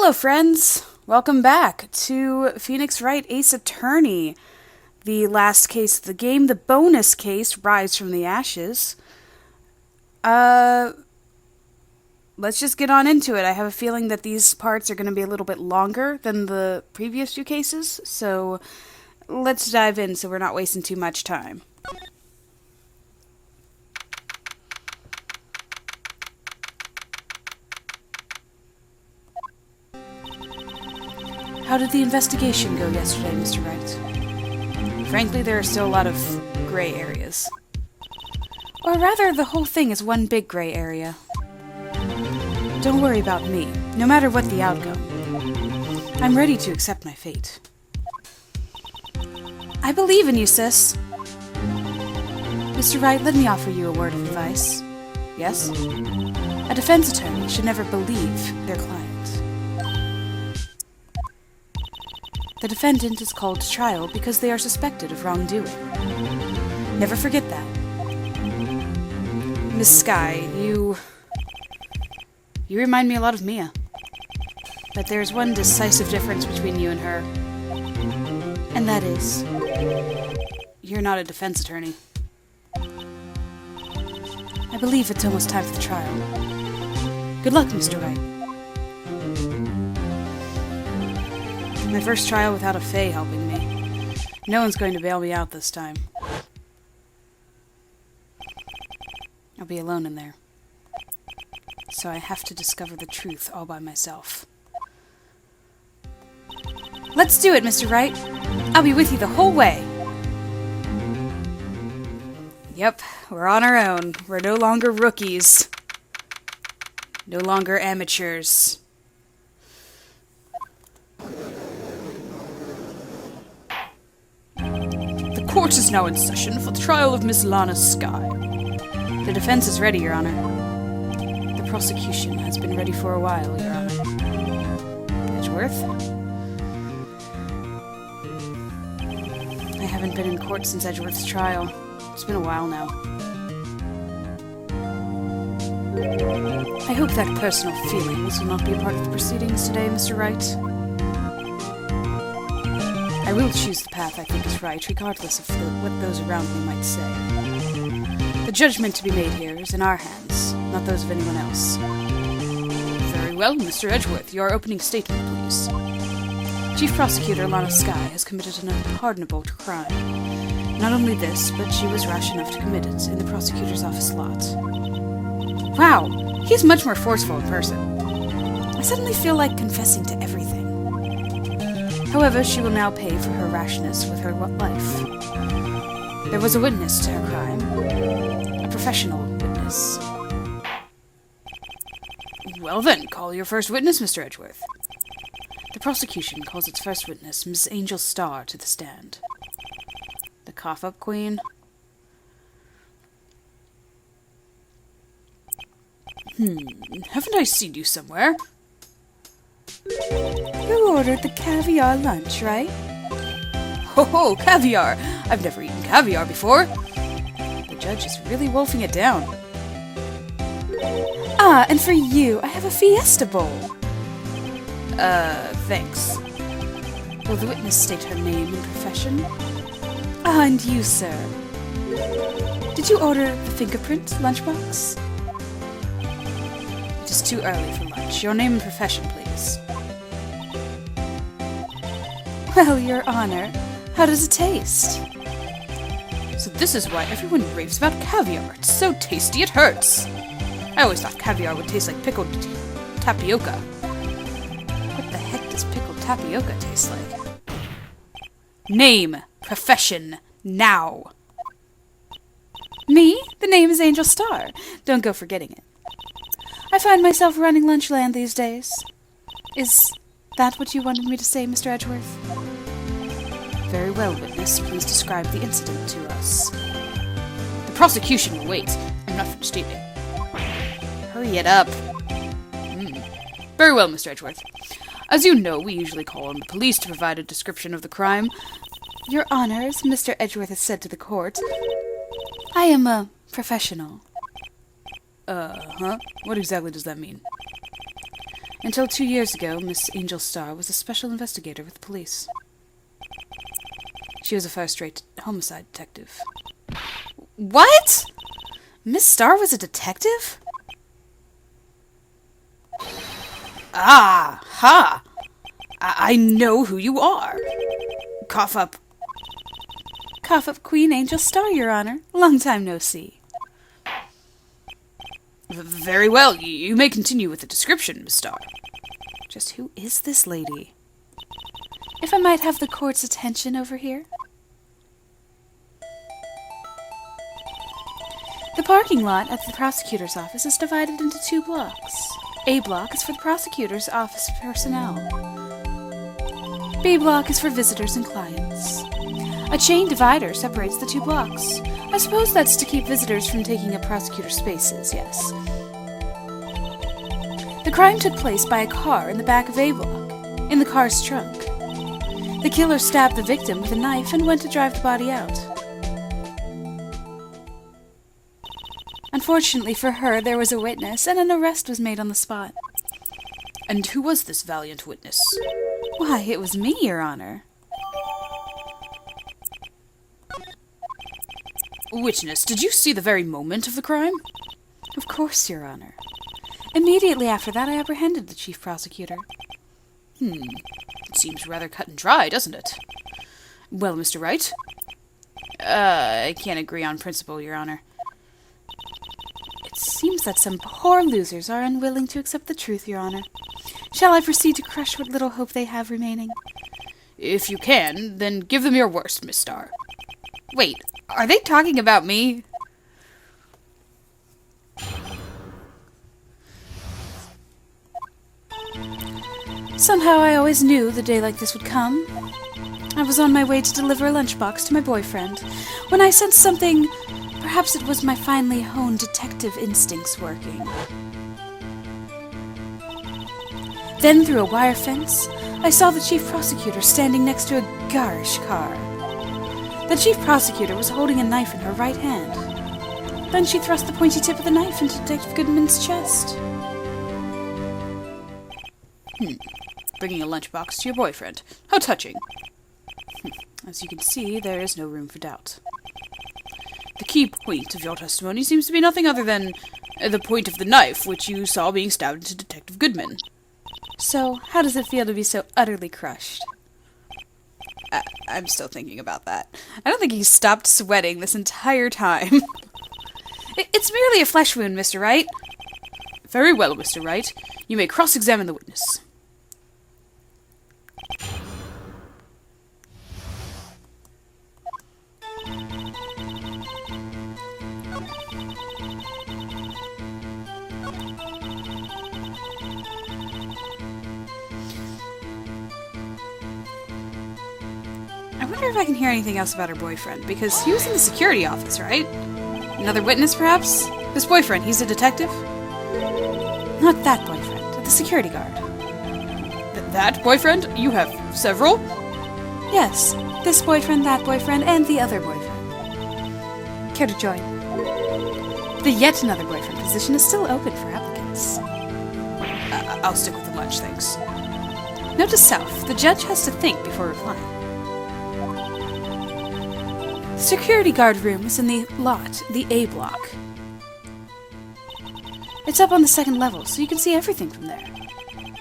Hello, friends! Welcome back to Phoenix Wright Ace Attorney. The last case of the game, the bonus case, Rise from the Ashes. Let's just get on into it. I have a feeling that these parts are going to be a little bit longer than the previous two cases, so let's dive in so we're not wasting too much time. How did the investigation go yesterday, Mr. Wright? Frankly, there are still a lot of gray areas. Or rather, the whole thing is one big gray area. Don't worry about me, no matter what the outcome. I'm ready to accept my fate. I believe in you, sis. Mr. Wright, let me offer you a word of advice. Yes? A defense attorney should never believe their client. The defendant is called to trial because they are suspected of wrongdoing. Never forget that. Miss Skye, you remind me a lot of Mia. But there's one decisive difference between you and her. And that is, you're not a defense attorney. I believe it's almost time for the trial. Good luck, Mr. Wright. My first trial without a Fae helping me. No one's going to bail me out this time. I'll be alone in there. So I have to discover the truth all by myself. Let's do it, Mr. Wright. I'll be with you the whole way. Yep, we're on our own. We're no longer rookies. No longer amateurs. The court is now in session for the trial of Miss Lana Skye. The defense is ready, Your Honor. The prosecution has been ready for a while, Your Honor. Edgeworth? I haven't been in court since Edgeworth's trial. It's been a while now. I hope that personal feelings will not be a part of the proceedings today, Mr. Wright. I will choose the path I think is right, regardless of what those around me might say. The judgment to be made here is in our hands, not those of anyone else. Very well, Mr. Edgeworth, your opening statement, please. Chief Prosecutor Lana Skye has committed an unpardonable crime. Not only this, but she was rash enough to commit it in the prosecutor's office lot. Wow, he's much more forceful in person. I suddenly feel like confessing to everything. However, she will now pay for her rashness with her life. There was a witness to her crime. A professional witness. Well then, call your first witness, Mr. Edgeworth. The prosecution calls its first witness, Miss Angel Starr, to the stand. The cough-up queen? Haven't I seen you somewhere? You ordered the caviar lunch, right? Ho, caviar! I've never eaten caviar before. The judge is really wolfing it down. Ah, and for you, I have a fiesta bowl. Thanks. Will the witness state her name and profession? Ah, and you, sir. Did you order the fingerprint lunchbox? It is too early for lunch. Your name and profession, please. Well, Your Honor, how does it taste? So this is why everyone raves about caviar. It's so tasty it hurts. I always thought caviar would taste like pickled tapioca. What the heck does pickled tapioca taste like? Name, profession, now. Me? The name is Angel Starr. Don't go forgetting it. I find myself running Lunchland these days. Is that what you wanted me to say, Mr. Edgeworth? Very well, witness. Please describe the incident to us. The prosecution will wait. I'm not finished eating. Hurry it up. Very well, Mr. Edgeworth. As you know, we usually call on the police to provide a description of the crime. Your Honor, as Mr. Edgeworth has said to the court, I am a professional. What exactly does that mean? Until 2 years ago, Miss Angel Starr was a special investigator with the police. She was a first-rate homicide detective. What? Miss Starr was a detective? Ah, ha! I know who you are. Cough up. Cough up Queen Angel Starr, Your Honor. Long time no see. Very well. You may continue with the description, Miss Starr. Just who is this lady? If I might have the court's attention over here. The parking lot at the prosecutor's office is divided into 2 blocks. A block is for the prosecutor's office personnel. B block is for visitors and clients. A chain divider separates the 2 blocks. I suppose that's to keep visitors from taking up prosecutor's spaces, yes. The crime took place by a car in the back of A block, in the car's trunk. The killer stabbed the victim with a knife and went to drive the body out. Unfortunately for her, there was a witness, and an arrest was made on the spot. And who was this valiant witness? Why, it was me, Your Honor. Witness, did you see the very moment of the crime? Of course, Your Honor. Immediately after that, I apprehended the chief prosecutor. It seems rather cut and dry, doesn't it? Well, Mr. Wright? I can't agree on principle, Your Honor. It seems that some poor losers are unwilling to accept the truth, Your Honor. Shall I proceed to crush what little hope they have remaining? If you can, then give them your worst, Miss Starr. Wait, are they talking about me? Somehow I always knew the day like this would come. I was on my way to deliver a lunchbox to my boyfriend when I sensed something. Perhaps it was my finely honed detective instincts working. Then, through a wire fence, I saw the chief prosecutor standing next to a garish car. The chief prosecutor was holding a knife in her right hand. Then she thrust the pointy tip of the knife into Detective Goodman's chest. Bringing a lunchbox to your boyfriend. How touching. As you can see, there is no room for doubt. The key point of your testimony seems to be nothing other than the point of the knife which you saw being stabbed into Detective Goodman. So, how does it feel to be so utterly crushed? I'm still thinking about that. I don't think he stopped sweating this entire time. It's merely a flesh wound, Mr. Wright. Very well, Mr. Wright. You may cross-examine the witness. I wonder if I can hear anything else about her boyfriend, because he was in the security office, right? Another witness, perhaps? This boyfriend, he's a detective? Not that boyfriend, the security guard. That boyfriend? You have several? Yes, this boyfriend, that boyfriend, and the other boyfriend. Care to join? The yet another boyfriend position is still open for applicants. I'll stick with the lunch, thanks. Note to self, the judge has to think before replying. The security guard room is in the lot, the A block. It's up on the 2nd level, so you can see everything from there.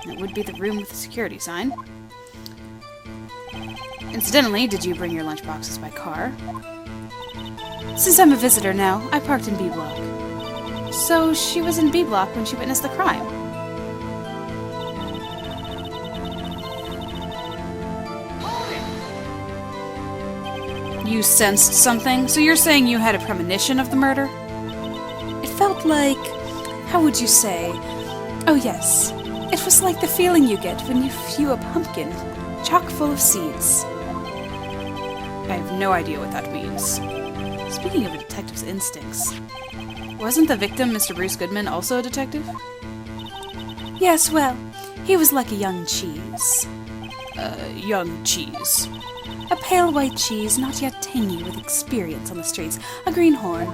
It would be the room with the security sign. Incidentally, did you bring your lunchboxes by car? Since I'm a visitor now, I parked in B block. So she was in B block when she witnessed the crime. You sensed something? So you're saying you had a premonition of the murder? It felt like... how would you say? Oh yes, it was like the feeling you get when you view a pumpkin chock full of seeds. I have no idea what that means. Speaking of a detective's instincts, wasn't the victim, Mr. Bruce Goodman, also a detective? Yes, well, he was like a young cheese. Young cheese. A pale white cheese, not yet tangy with experience on the streets. A greenhorn.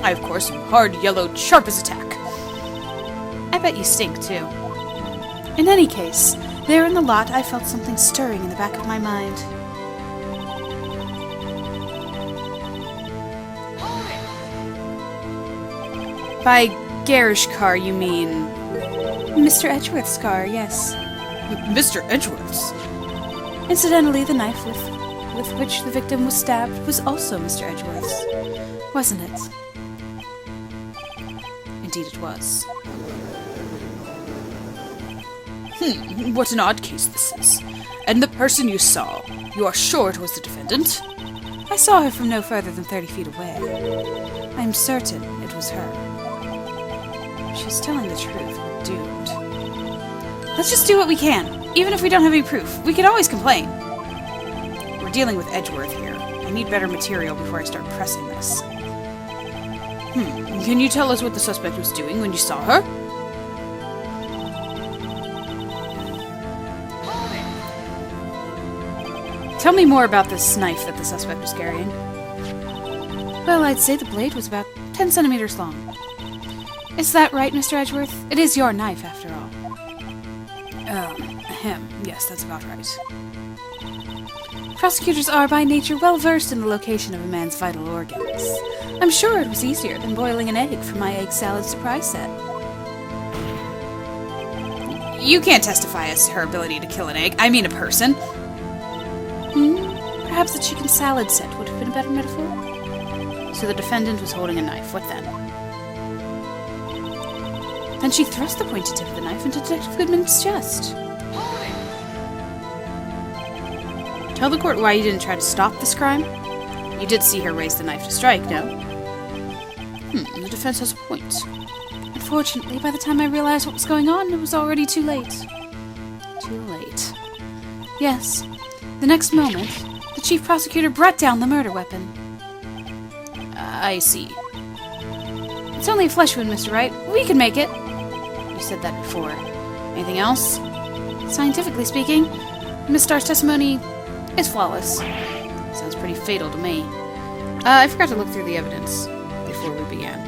I, of course, am hard, yellow, sharp as a tack. I bet you stink, too. In any case, there in the lot, I felt something stirring in the back of my mind. By garish car, you mean... Mr. Edgeworth's car, yes. Mr. Edgeworth's? Incidentally, the knife with which the victim was stabbed was also Mr. Edgeworth's, wasn't it? Indeed it was. What an odd case this is. And the person you saw, you are sure it was the defendant? I saw her from no further than 30 feet away. I am certain it was her. She's telling the truth. We're doomed. Let's just do what we can. Even if we don't have any proof, we could always complain. We're dealing with Edgeworth here. I need better material before I start pressing this. Can you tell us what the suspect was doing when you saw her? Tell me more about this knife that the suspect was carrying. Well, I'd say the blade was about 10 centimeters long. Is that right, Mr. Edgeworth? It is your knife, after all. Yes, that's about right. Prosecutors are, by nature, well versed in the location of a man's vital organs. I'm sure it was easier than boiling an egg for my egg salad surprise set. You can't testify as to her ability to kill an egg. I mean a person. Perhaps the chicken salad set would have been a better metaphor? So the defendant was holding a knife. What then? Then she thrust the pointed tip of the knife into Detective Goodman's chest. Tell the court why you didn't try to stop this crime? You did see her raise the knife to strike, no? The defense has a point. Unfortunately, by the time I realized what was going on, it was already too late. Too late. Yes. The next moment, the chief prosecutor brought down the murder weapon. I see. It's only a flesh wound, Mr. Wright. We can make it. You said that before. Anything else? Scientifically speaking, Miss Starr's testimony is flawless. Sounds pretty fatal to me. I forgot to look through the evidence before we began.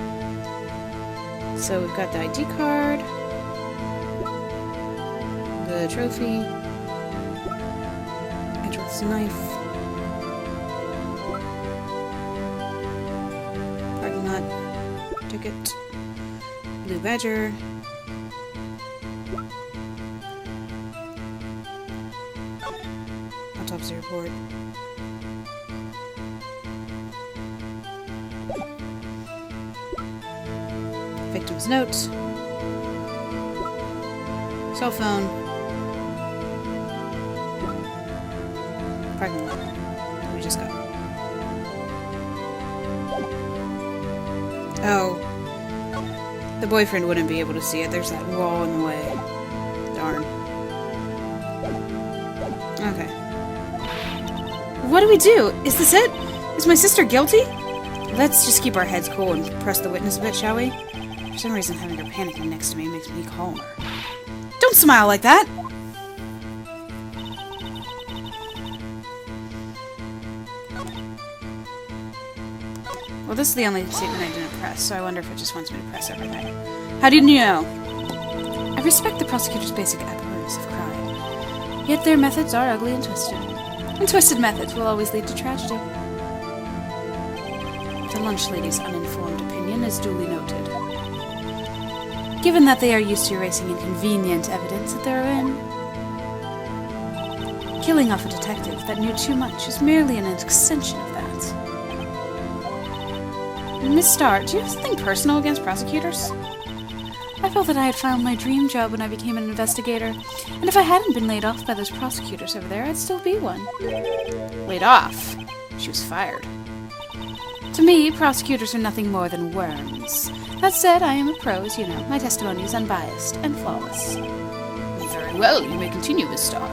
So we've got the ID card, the trophy, Edgeworth's knife, parking lot ticket, blue badger, autopsy report. Victim's note. Cell phone. Parking lot. We just got. Oh. The boyfriend wouldn't be able to see it. There's that wall in the way. Darn. Okay. What do we do? Is this it? Is my sister guilty? Let's just keep our heads cool and press the witness a bit, shall we? For some reason, having her panicking next to me makes me calmer. Don't smile like that! Well, this is the only statement I didn't press, so I wonder if it just wants me to press everything. How did you know? I respect the prosecutor's basic abhorrence of crime. Yet their methods are ugly and twisted. And twisted methods will always lead to tragedy. The lunch lady's uninformed opinion is duly noted. Given that they are used to erasing inconvenient evidence that they're in. Killing off a detective that knew too much is merely an extension of that. Miss Starr, do you have something personal against prosecutors? I felt that I had found my dream job when I became an investigator, and if I hadn't been laid off by those prosecutors over there, I'd still be one. Laid off? She was fired. To me, prosecutors are nothing more than worms. That said, I am a pro, as you know. My testimony is unbiased and flawless. Very well, you may continue, Miss Starr.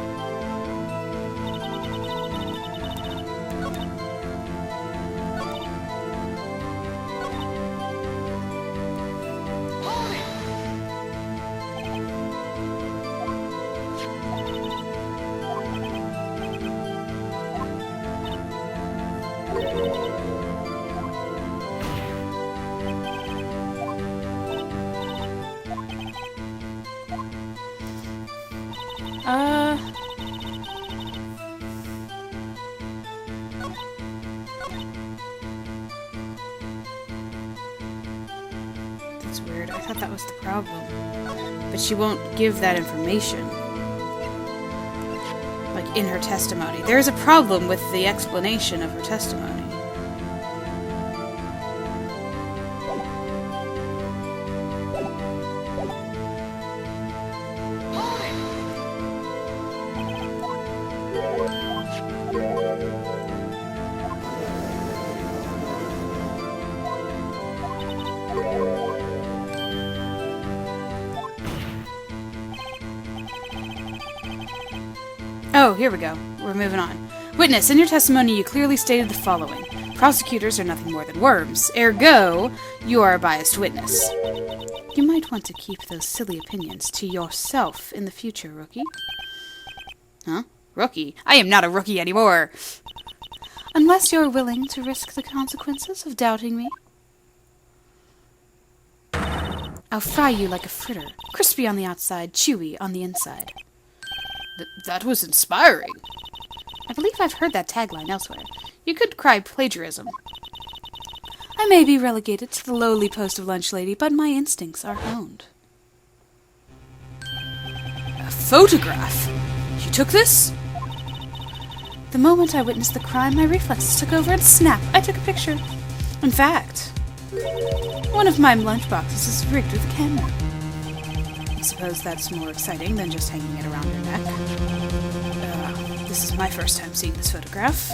That's weird. I thought that was the problem. But she won't give that information. Like, in her testimony. There's a problem with the explanation of her testimony. Oh, here we go. We're moving on. Witness, in your testimony you clearly stated the following. Prosecutors are nothing more than worms. Ergo, you are a biased witness. You might want to keep those silly opinions to yourself in the future, rookie. Huh? Rookie? I am not a rookie anymore! Unless you're willing to risk the consequences of doubting me. I'll fry you like a fritter. Crispy on the outside, chewy on the inside. That was inspiring. I believe I've heard that tagline elsewhere. You could cry plagiarism. I may be relegated to the lowly post of lunch lady, but my instincts are honed. A photograph? You took this? The moment I witnessed the crime, my reflexes took over and snap, I took a picture. In fact, one of my lunchboxes is rigged with a camera. I suppose that's more exciting than just hanging it around your neck. This is my first time seeing this photograph.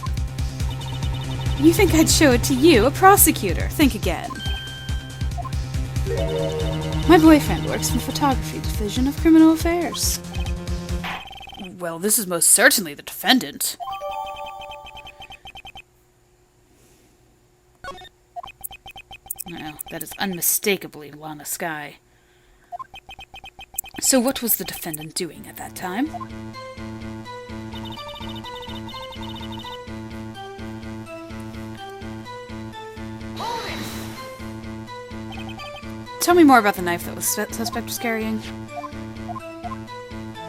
You think I'd show it to you, a prosecutor? Think again. My boyfriend works in the photography division of criminal affairs. Well, this is most certainly the defendant. Well, that is unmistakably Lana Skye. So what was the defendant doing at that time? Tell me more about the knife that the suspect was carrying.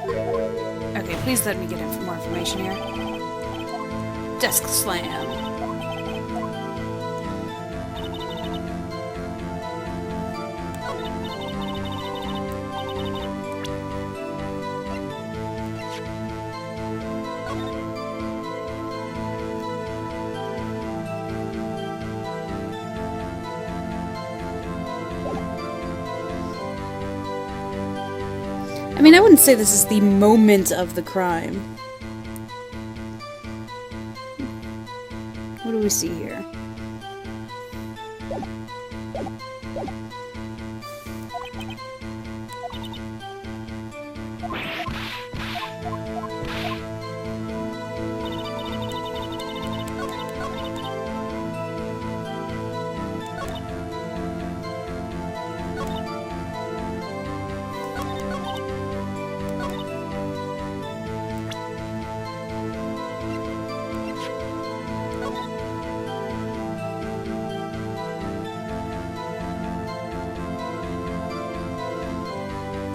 Okay, please let me get more information here. Desk slam. I mean, I wouldn't say this is the moment of the crime. What do we see here?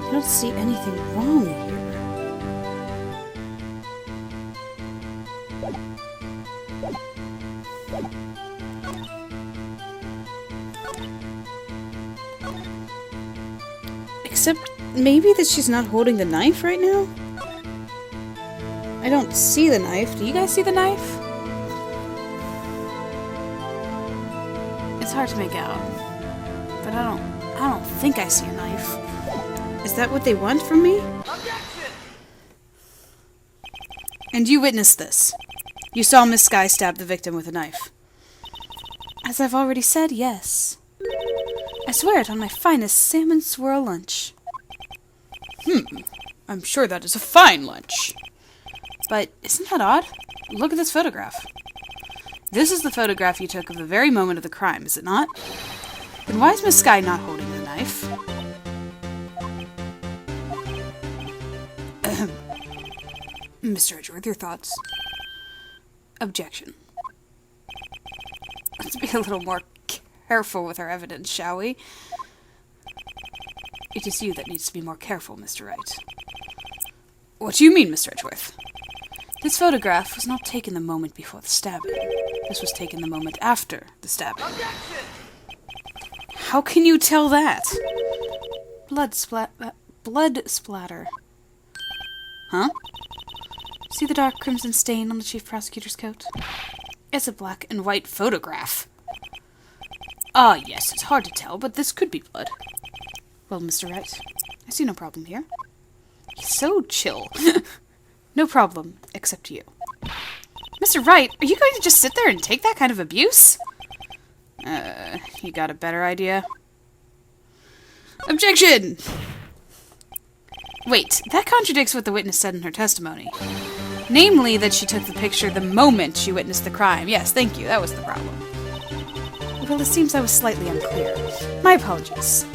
I don't see anything wrong here. Except maybe that she's not holding the knife right now? I don't see the knife. Do you guys see the knife? It's hard to make out. But I don't think I see a knife. Is that what they want from me? Objection! And you witnessed this. You saw Miss Skye stab the victim with a knife. As I've already said, yes. I swear it on my finest salmon swirl lunch. I'm sure that is a fine lunch. But isn't that odd? Look at this photograph. This is the photograph you took of the very moment of the crime, is it not? Then why is Miss Skye not holding the knife? Mr. Edgeworth, your thoughts? Objection. Let's be a little more careful with our evidence, shall we? It is you that needs to be more careful, Mr. Wright. What do you mean, Mr. Edgeworth? This photograph was not taken the moment before the stabbing. This was taken the moment after the stabbing. Objection! How can you tell that? Blood splatter. Huh? See the dark crimson stain on the chief prosecutor's coat? It's a black and white photograph. Ah, yes, it's hard to tell, but this could be blood. Well, Mr. Wright, I see no problem here. He's so chill. No problem, except you. Mr. Wright, are you going to just sit there and take that kind of abuse? You got a better idea? Objection! Wait, that contradicts what the witness said in her testimony. Namely, that she took the picture the moment she witnessed the crime. Yes, thank you, that was the problem. Well, it seems I was slightly unclear. My apologies.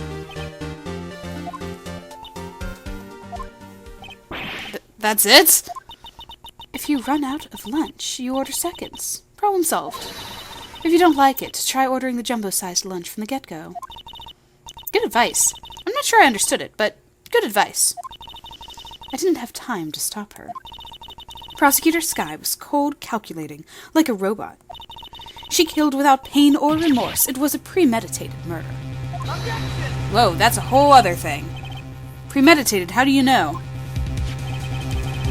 That's it? If you run out of lunch, you order seconds. Problem solved. If you don't like it, try ordering the jumbo-sized lunch from the get-go. Good advice. I'm not sure I understood it, but good advice. I didn't have time to stop her. Prosecutor Skye was cold, calculating, like a robot. She killed without pain or remorse. It was a premeditated murder. Objection! Whoa, that's a whole other thing. Premeditated, how do you know?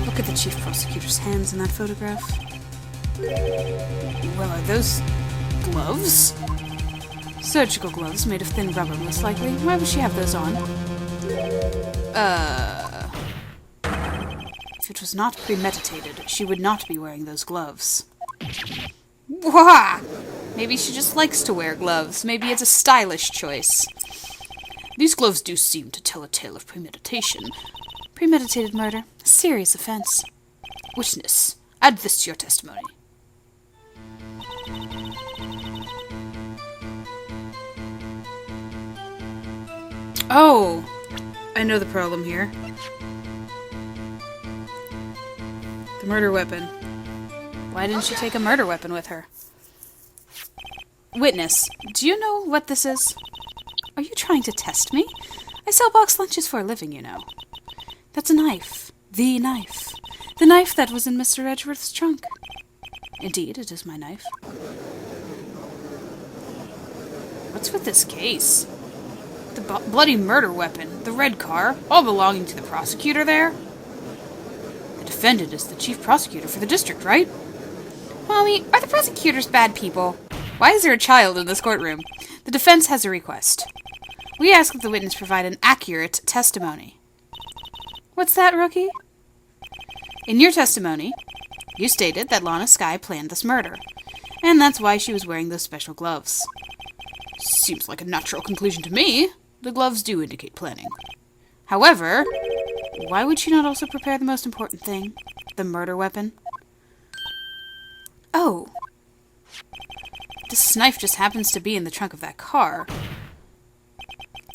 Look at the chief prosecutor's hands in that photograph. Well, are those gloves? Surgical gloves made of thin rubber, most likely. Why would she have those on? If it was not premeditated, she would not be wearing those gloves. Wah! Maybe she just likes to wear gloves. Maybe it's a stylish choice. These gloves do seem to tell a tale of premeditation. Premeditated murder. A serious offense. Witness, add this to your testimony. Oh, I know the problem here. The murder weapon. Why didn't she take a murder weapon with her? Witness, do you know what this is? Are you trying to test me? I sell box lunches for a living, you know. That's a knife. The knife. The knife that was in Mr. Edgeworth's trunk. Indeed, it is my knife. What's with this case? The bloody murder weapon, the red car, all belonging to the prosecutor there? The defendant is the chief prosecutor for the district, right? Mommy, are the prosecutors bad people? Why is there a child in this courtroom? The defense has a request. We ask that the witness provide an accurate testimony. What's that, Rookie? In your testimony, you stated that Lana Skye planned this murder, and that's why she was wearing those special gloves. Seems like a natural conclusion to me. The gloves do indicate planning. However, why would she not also prepare the most important thing? The murder weapon? Oh. This knife just happens to be in the trunk of that car.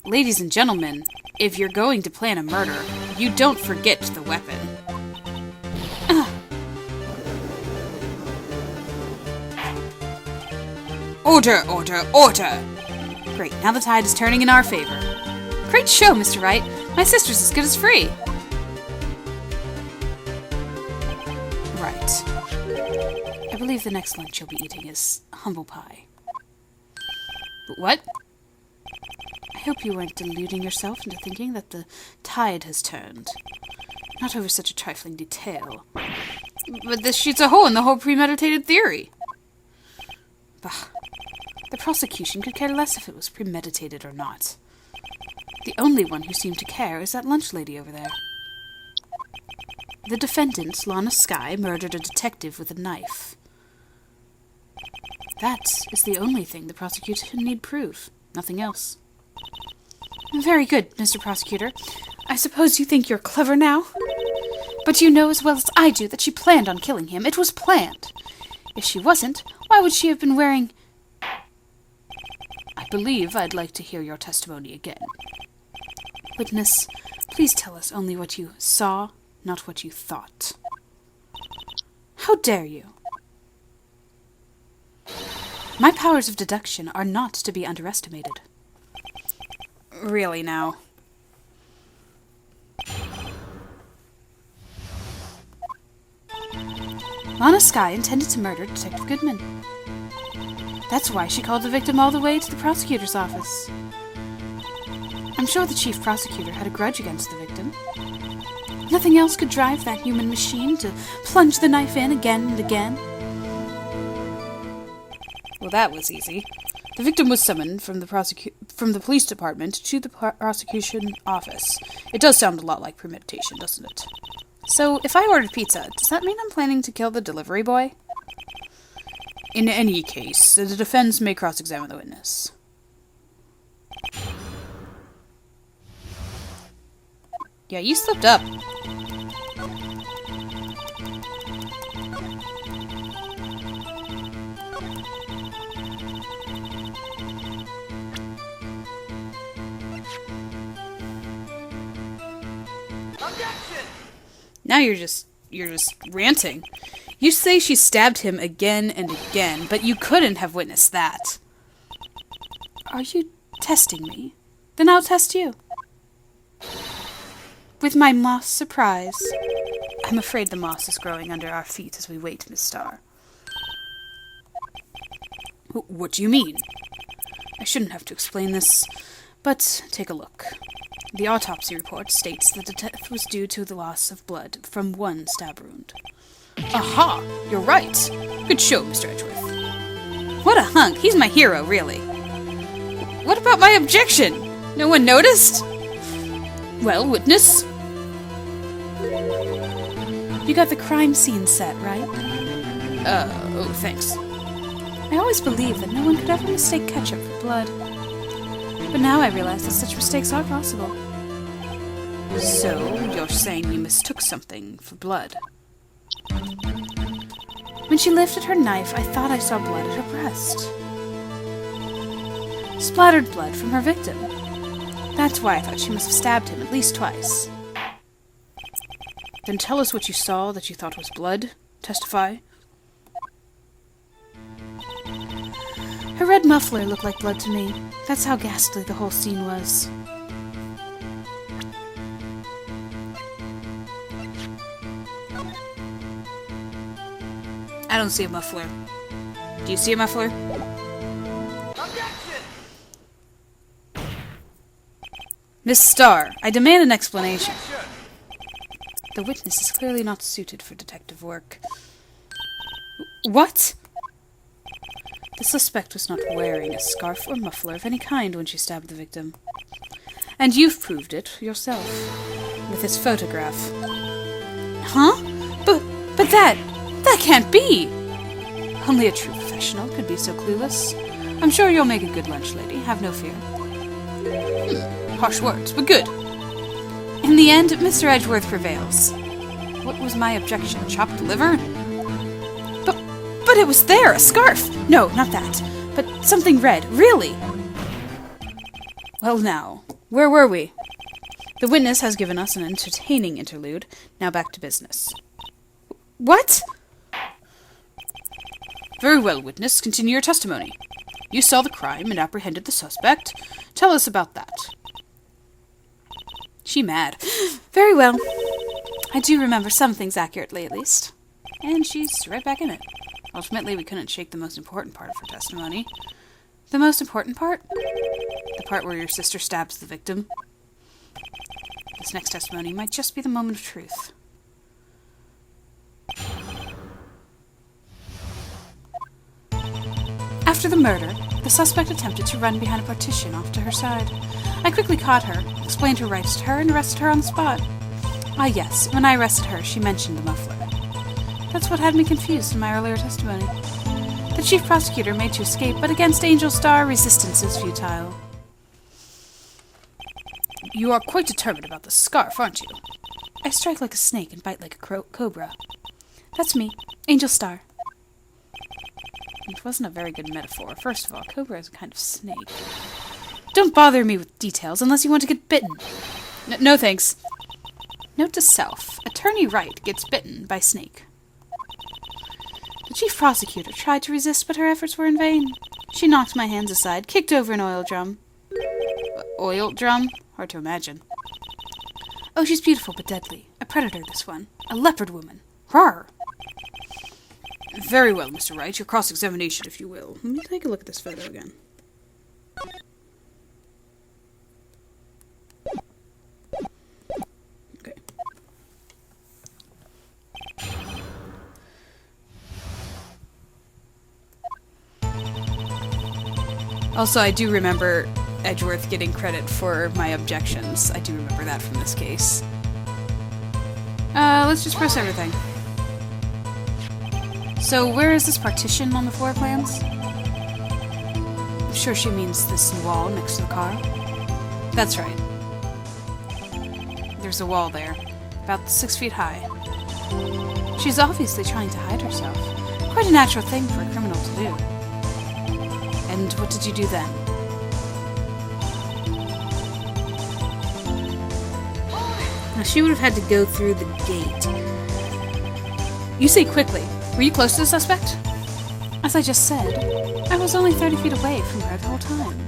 Ladies and gentlemen, if you're going to plan a murder, you don't forget the weapon. Order, order, order! Great, now the tide is turning in our favor. Great show, Mr. Wright. My sister's as good as free. Right. I believe the next lunch you'll be eating is humble pie. What? I hope you weren't deluding yourself into thinking that the tide has turned. Not over such a trifling detail. But this shoots a hole in the whole premeditated theory. Bah. The prosecution could care less if it was premeditated or not. The only one who seemed to care is that lunch lady over there. The defendant, Lana Skye, murdered a detective with a knife. That is the only thing the prosecution need prove. Nothing else. Very good, Mr. Prosecutor. I suppose you think you're clever now? But you know as well as I do that she planned on killing him. It was planned. If she wasn't, why would she have been wearing... I believe I'd like to hear your testimony again. Witness, please tell us only what you saw, not what you thought. How dare you? My powers of deduction are not to be underestimated. Really now. Lana Skye intended to murder Detective Goodman. That's why she called the victim all the way to the prosecutor's office. I'm sure the chief prosecutor had a grudge against the victim. Nothing else could drive that human machine to plunge the knife in again and again. Well, that was easy. The victim was summoned from the police department to the prosecution office. It does sound a lot like premeditation, doesn't it? So, if I ordered pizza, does that mean I'm planning to kill the delivery boy? In any case, the defense may cross-examine the witness. Yeah, you slipped up. Now you're just ranting. You say she stabbed him again and again, but you couldn't have witnessed that. Are you testing me? Then I'll test you. With my moss surprise. I'm afraid the moss is growing under our feet as we wait, Miss Starr. What do you mean? I shouldn't have to explain this, but take a look. The autopsy report states that the death was due to the loss of blood from one stab wound. Aha! You're right! Good show, Mr. Edgeworth. What a hunk! He's my hero, really. What about my objection? No one noticed? Well, witness? You got the crime scene set, right? Oh, thanks. I always believed that no one could ever mistake ketchup for blood. But now I realize that such mistakes are possible. So, you're saying you mistook something for blood? When she lifted her knife, I thought I saw blood at her breast. Splattered blood from her victim. That's why I thought she must have stabbed him at least twice. Then tell us what you saw that you thought was blood. Testify. Her red muffler looked like blood to me. That's how ghastly the whole scene was. I don't see a muffler. Do you see a muffler? Objection! Miss Starr, I demand an explanation. Objection! The witness is clearly not suited for detective work. What? The suspect was not wearing a scarf or muffler of any kind when she stabbed the victim. And you've proved it yourself, with his photograph. Huh? But that can't be! Only a true professional could be so clueless. I'm sure you'll make a good lunch lady, have no fear. Harsh words, but good. In the end, Mr. Edgeworth prevails. What was my objection? Chopped liver? But it was there, a scarf! No, not that. But something red, really! Well now, where were we? The witness has given us an entertaining interlude. Now back to business. What? Very well, witness. Continue your testimony. You saw the crime and apprehended the suspect. Tell us about that. She mad. Very well. I do remember some things accurately, at least. And she's right back in it. Ultimately, we couldn't shake the most important part of her testimony. The most important part? The part where your sister stabs the victim. This next testimony might just be the moment of truth. After the murder, the suspect attempted to run behind a partition off to her side. I quickly caught her, explained her rights to her, and arrested her on the spot. Ah yes, when I arrested her, she mentioned the muffler. That's what had me confused in my earlier testimony. The chief prosecutor made to escape, but against Angel Starr, resistance is futile. You are quite determined about the scarf, aren't you? I strike like a snake and bite like a cobra. That's me, Angel Starr. It wasn't a very good metaphor. First of all, cobra is a kind of snake. Don't bother me with details unless you want to get bitten. No thanks. Note to self, Attorney Wright gets bitten by snake. The chief prosecutor tried to resist, but her efforts were in vain. She knocked my hands aside, kicked over an oil drum. Oil drum? Hard to imagine. Oh, she's beautiful but deadly. A predator, this one. A leopard woman. Rawr! Very well, Mr. Wright. Your cross-examination, if you will. Let me take a look at this photo again. Okay. Also, I do remember Edgeworth getting credit for my objections. I do remember that from this case. Let's just press everything. So, where is this partition on the floor plans? I'm sure she means this wall next to the car. That's right. There's a wall there, about 6 feet high. She's obviously trying to hide herself. Quite a natural thing for a criminal to do. And what did you do then? Now, she would have had to go through the gate. You say quickly. Were you close to the suspect? As I just said, I was only 30 feet away from her the whole time.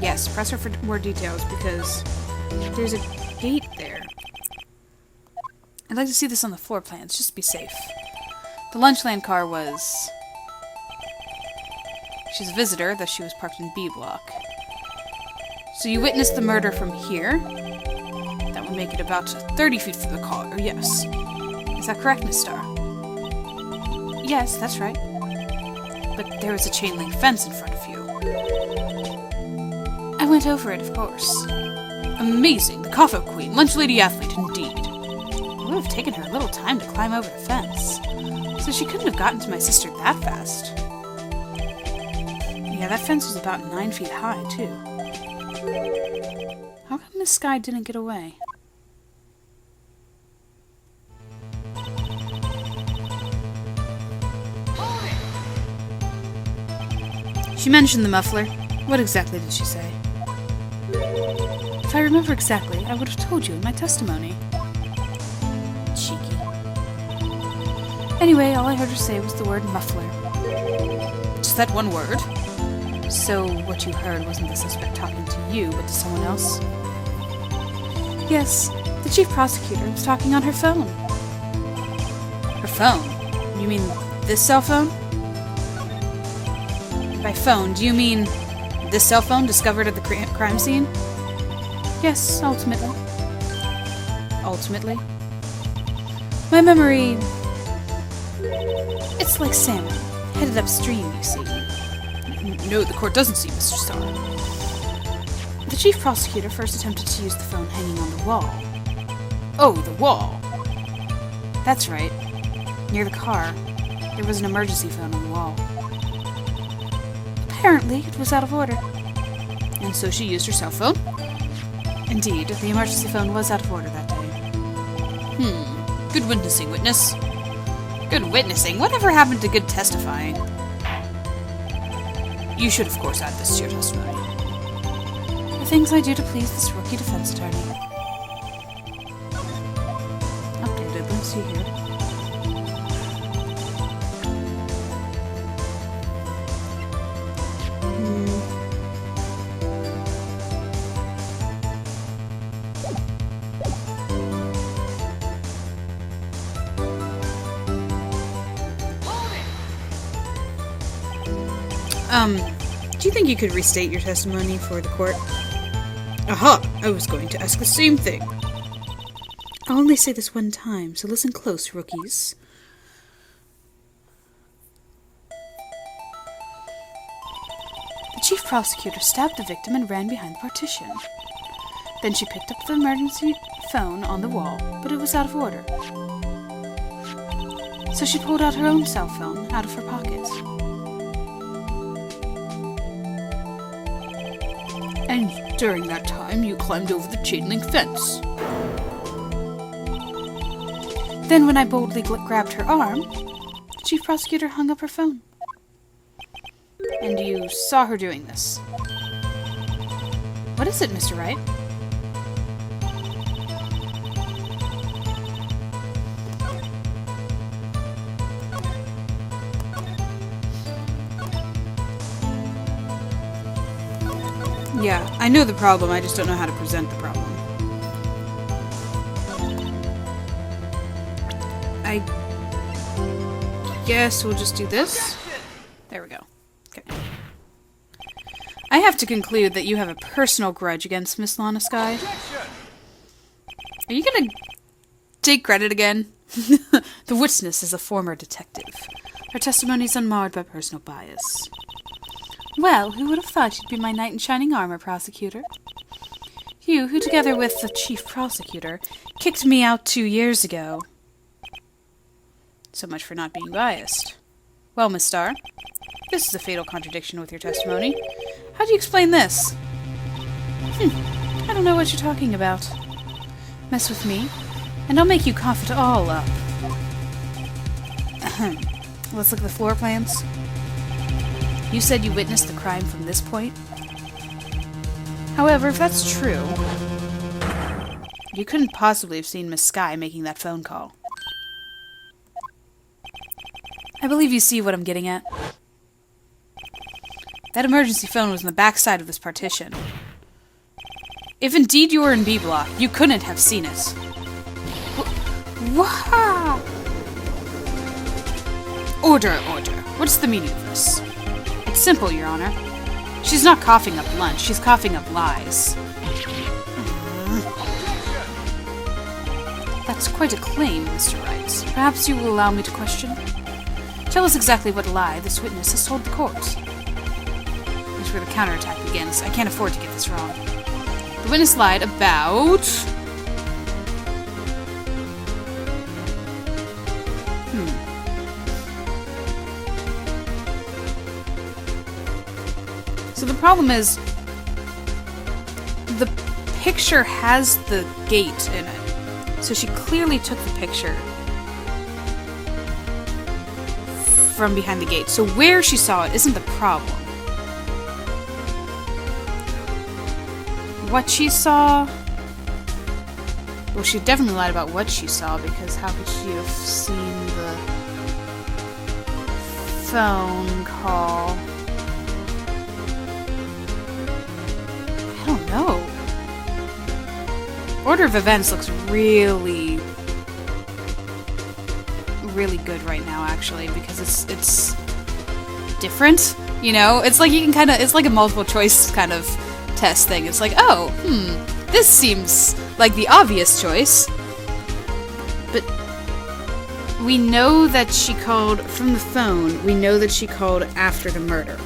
Yes, press her for more details, because there's a gate there. I'd like to see this on the floor plans, just to be safe. The Lunchland car was... She's a visitor, thus she was parked in B block. So you witnessed the murder from here? That would make it about 30 feet from the car, yes. Is that correct, Miss Starr? Yes, that's right. But there was a chain link fence in front of you. I went over it, of course. Amazing! The Coffo Queen, lunch lady athlete, indeed. It would have taken her a little time to climb over the fence, so she couldn't have gotten to my sister that fast. Yeah, that fence was about 9 feet high, too. How come this guy didn't get away? She mentioned the muffler. What exactly did she say? If I remember exactly, I would have told you in my testimony. Cheeky. Anyway, all I heard her say was the word muffler. Just that one word? So what you heard wasn't the suspect talking to you, but to someone else? Yes, the chief prosecutor was talking on her phone. Her phone? You mean this cell phone? By phone, do you mean this cell phone discovered at the crime scene? Yes, ultimately. Ultimately? My memory... It's like salmon, headed upstream, you see. No, the court doesn't see, Mr. Starr. The chief prosecutor first attempted to use the phone hanging on the wall. Oh, the wall! That's right. Near the car, there was an emergency phone on the wall. Apparently, it was out of order. And so she used her cell phone? Indeed, the emergency phone was out of order that day. Good witnessing, witness. Good witnessing? Whatever happened to good testifying? You should, of course, add this to your testimony. The things I do to please this rookie defense attorney. Updated, let's see here. Do you think you could restate your testimony for the court? Aha! I was going to ask the same thing. I'll only say this one time, so listen close, rookies. The chief prosecutor stabbed the victim and ran behind the partition. Then she picked up the emergency phone on the wall, but it was out of order. So she pulled out her own cell phone out of her pocket. And during that time, you climbed over the chain link fence. Then when I boldly grabbed her arm, the chief prosecutor hung up her phone. And you saw her doing this. What is it, Mr. Wright? Yeah, I know the problem, I just don't know how to present the problem. I guess we'll just do this. There we go. Okay. I have to conclude that you have a personal grudge against Miss Lana Sky. Are you gonna take credit again? The witness is a former detective. Her testimony is unmarred by personal bias. Well, who would have thought you'd be my knight in shining armor, prosecutor? You, who together with the chief prosecutor, kicked me out 2 years ago. So much for not being biased. Well, Miss Starr, this is a fatal contradiction with your testimony. How do you explain this? I don't know what you're talking about. Mess with me, and I'll make you cough it all up. Let's look at the floor plans. You said you witnessed the crime from this point? However, if that's true, you couldn't possibly have seen Miss Sky making that phone call. I believe you see what I'm getting at. That emergency phone was in the back side of this partition. If indeed you were in B block, you couldn't have seen it. Wow! Order, order. What's the meaning of this? It's simple, Your Honor. She's not coughing up lunch, she's coughing up lies. That's quite a claim, Mr. Wright. Perhaps you will allow me to question? Tell us exactly what lie this witness has told the court. Here's where the counterattack begins. I can't afford to get this wrong. The witness lied about... So the problem is, the picture has the gate in it. So she clearly took the picture from behind the gate. So where she saw it isn't the problem. What she saw... Well, she definitely lied about what she saw, because how could she have seen the phone call? I don't know. Order of events looks really good right now, actually, because it's different, you know? It's like you can kind of, it's like a multiple choice kind of test thing. It's like, oh, this seems like the obvious choice. But we know that she called from the phone. We know that she called after the murder.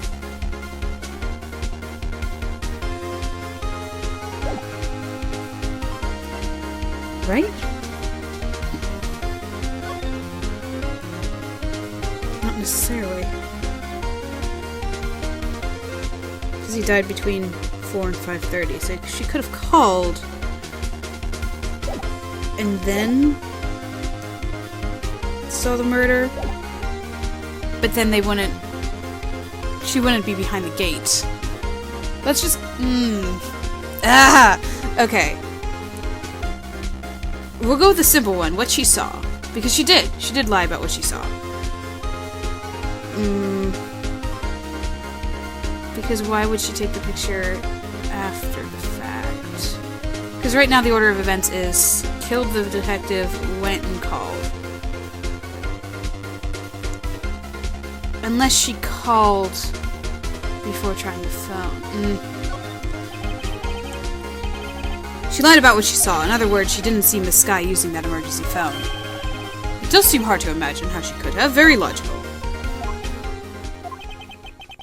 Right? Not necessarily. Because he died between 4 and 5:30, so she could have called and then saw the murder, but then they wouldn't... She wouldn't be behind the gate. Let's just... Okay. We'll go with the simple one, what she saw. Because she did. She did lie about what she saw. Because why would she take the picture after the fact? Because right now the order of events is killed the detective, went and called. Unless she called before trying the phone. She lied about what she saw. In other words, she didn't see Miss Sky using that emergency phone. It does seem hard to imagine how she could have. Very logical.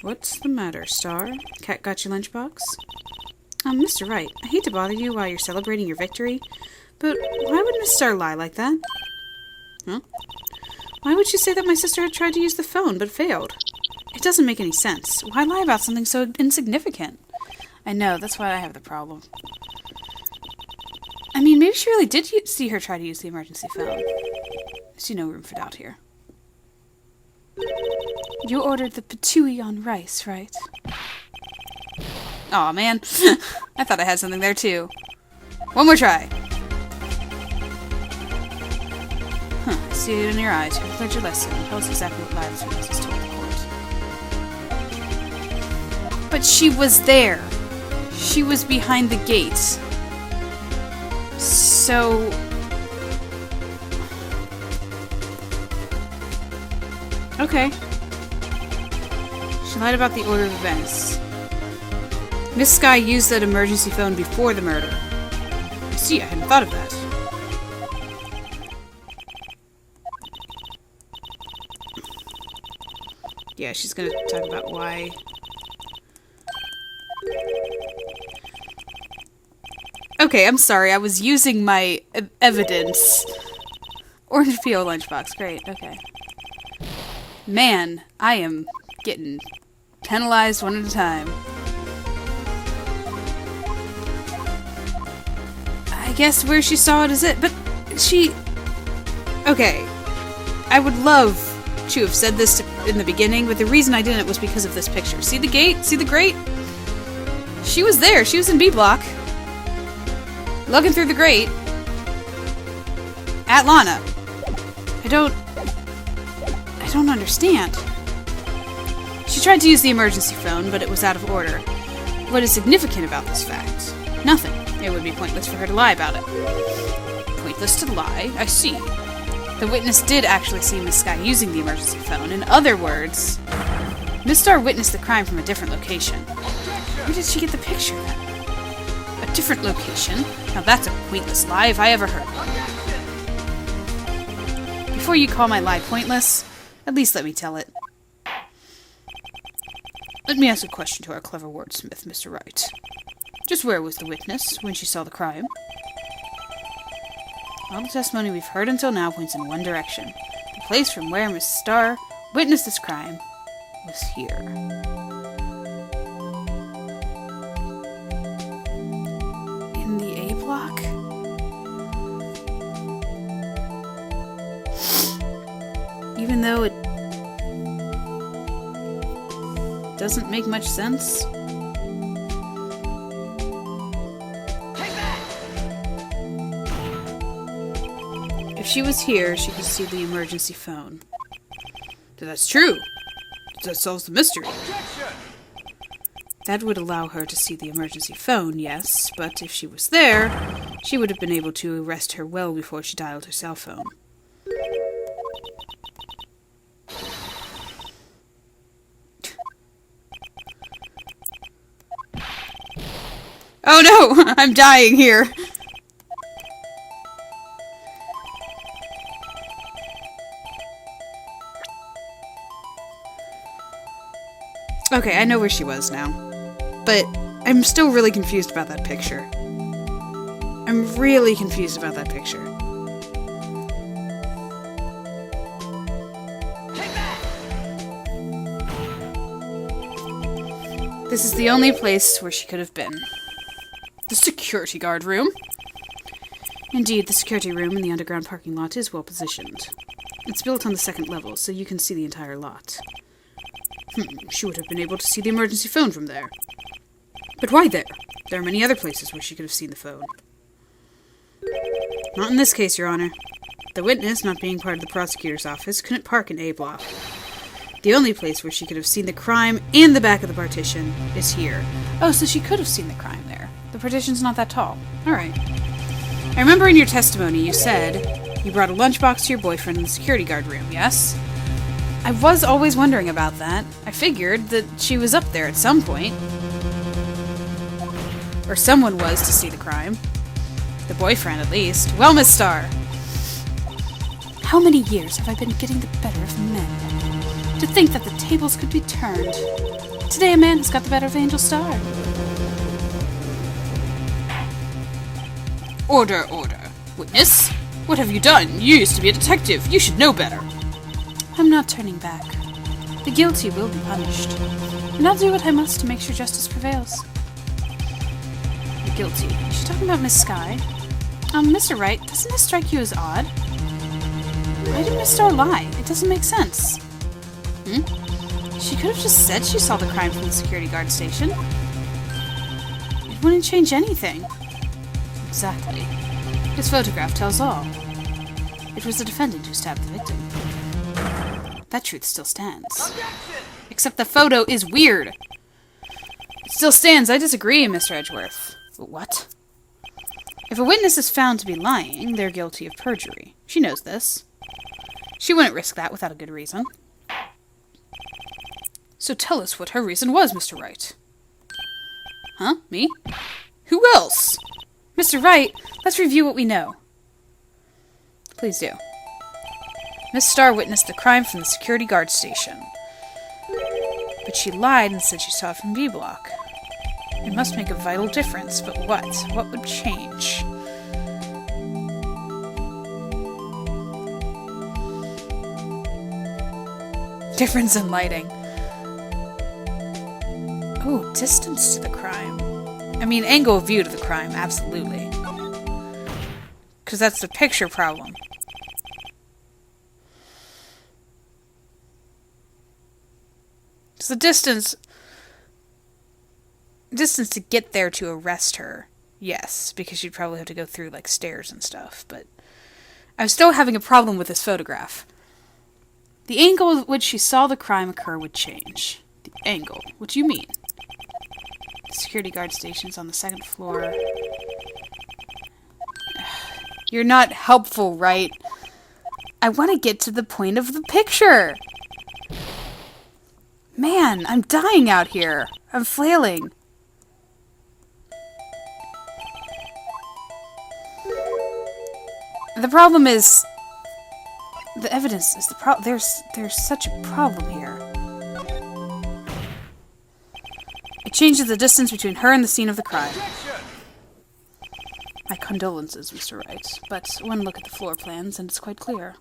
What's the matter, Star? Cat got your lunchbox? Mr. Wright, I hate to bother you while you're celebrating your victory, but why would Miss Star lie like that? Huh? Why would she say that my sister had tried to use the phone, but failed? It doesn't make any sense. Why lie about something so insignificant? I know, that's why I have the problem. I mean, maybe she really did see her try to use the emergency phone. I see no room for doubt here. You ordered the patooey on rice, right? Aw, man. I thought I had something there, too. One more try. I see it in your eyes. You've learned your lesson. Tell us exactly what lie this witness has told the court. But she was there. She was behind the gates. So... Okay. She lied about the order of events. Miss Skye used that emergency phone before the murder. I see, I hadn't thought of that. Yeah, she's gonna talk about why. Okay, I'm sorry, I was using my evidence. Orange peel lunchbox, great, okay. Man, I am getting penalized one at a time. I guess where she saw it is it, but she... Okay. I would love to have said this in the beginning, but the reason I didn't was because of this picture. See the gate? See the grate? She was there. She was in B block. Looking through the grate. At Lana. I don't understand. She tried to use the emergency phone, but it was out of order. What is significant about this fact? Nothing. It would be pointless for her to lie about it. Pointless to lie? I see. The witness did actually see Miss Skye using the emergency phone. In other words, Miss Starr witnessed the crime from a different location. Where did she get the picture then? A different location? Now that's a pointless lie if I ever heard one. Before you call my lie pointless, at least let me tell it. Let me ask a question to our clever wordsmith, Mr. Wright. Just where was the witness when she saw the crime? All the testimony we've heard until now points in one direction. The place from where Miss Starr witnessed this crime was here. In the A block? Even though it doesn't make much sense. If she was here, she could see the emergency phone. That's true. That solves the mystery. That would allow her to see the emergency phone, yes, but if she was there, she would have been able to arrest her well before she dialed her cell phone. Oh no! I'm dying here! Okay, I know where she was now. But I'm still really confused about that picture. I'm really confused about that picture. This is the only place where she could have been. The security guard room. Indeed, the security room in the underground parking lot is well positioned. It's built on the second level, so you can see the entire lot. She would have been able to see the emergency phone from there. But why there? There are many other places where she could have seen the phone. Not in this case, Your Honor. The witness, not being part of the prosecutor's office, couldn't park in A block. The only place where she could have seen the crime and the back of the partition is here. Oh, so she could have seen the crime there. The partition's not that tall. Alright. I remember in your testimony you said you brought a lunchbox to your boyfriend in the security guard room, yes? I was always wondering about that. I figured that she was up there at some point. Or someone was to see the crime. The boyfriend, at least. Well, Miss Starr! How many years have I been getting the better of men? To think that the tables could be turned. Today a man has got the better of Angel Starr. Order, order. Witness? What have you done? You used to be a detective. You should know better. I'm not turning back. The guilty will be punished. And I'll do what I must to make sure justice prevails. The guilty. Is she talking about Miss Skye? Mr. Wright, doesn't this strike you as odd? Why did Miss Starr lie? It doesn't make sense. She could have just said she saw the crime from the security guard station. It wouldn't change anything. Exactly. This photograph tells all. It was the defendant who stabbed the victim. That truth still stands. Objection! Except the photo is weird. It still stands. I disagree, Mr. Edgeworth. What? If a witness is found to be lying, they're guilty of perjury. She knows this. She wouldn't risk that without a good reason. So tell us what her reason was, Mr. Wright. Huh? Me? Who else? Mr. Wright, let's review what we know. Please do. Miss Starr witnessed the crime from the security guard station. But she lied and said she saw it from B Block. It must make a vital difference, but what? What would change? Difference in lighting. Oh, distance to the crime. I mean, angle of view to the crime, absolutely. Because that's the picture problem. So the distance to get there to arrest her, yes, because you'd probably have to go through, like, stairs and stuff, but I'm still having a problem with this photograph. The angle at which she saw the crime occur would change. The angle? What do you mean? The security guard station's on the second floor. You're not helpful, right? I want to get to the point of the picture! Man, I'm dying out here. I'm flailing. The problem is... the evidence is the problem. There's such a problem here. It changes the distance between her and the scene of the crime. My condolences, Mr. Wright, but one look at the floor plans and it's quite clear.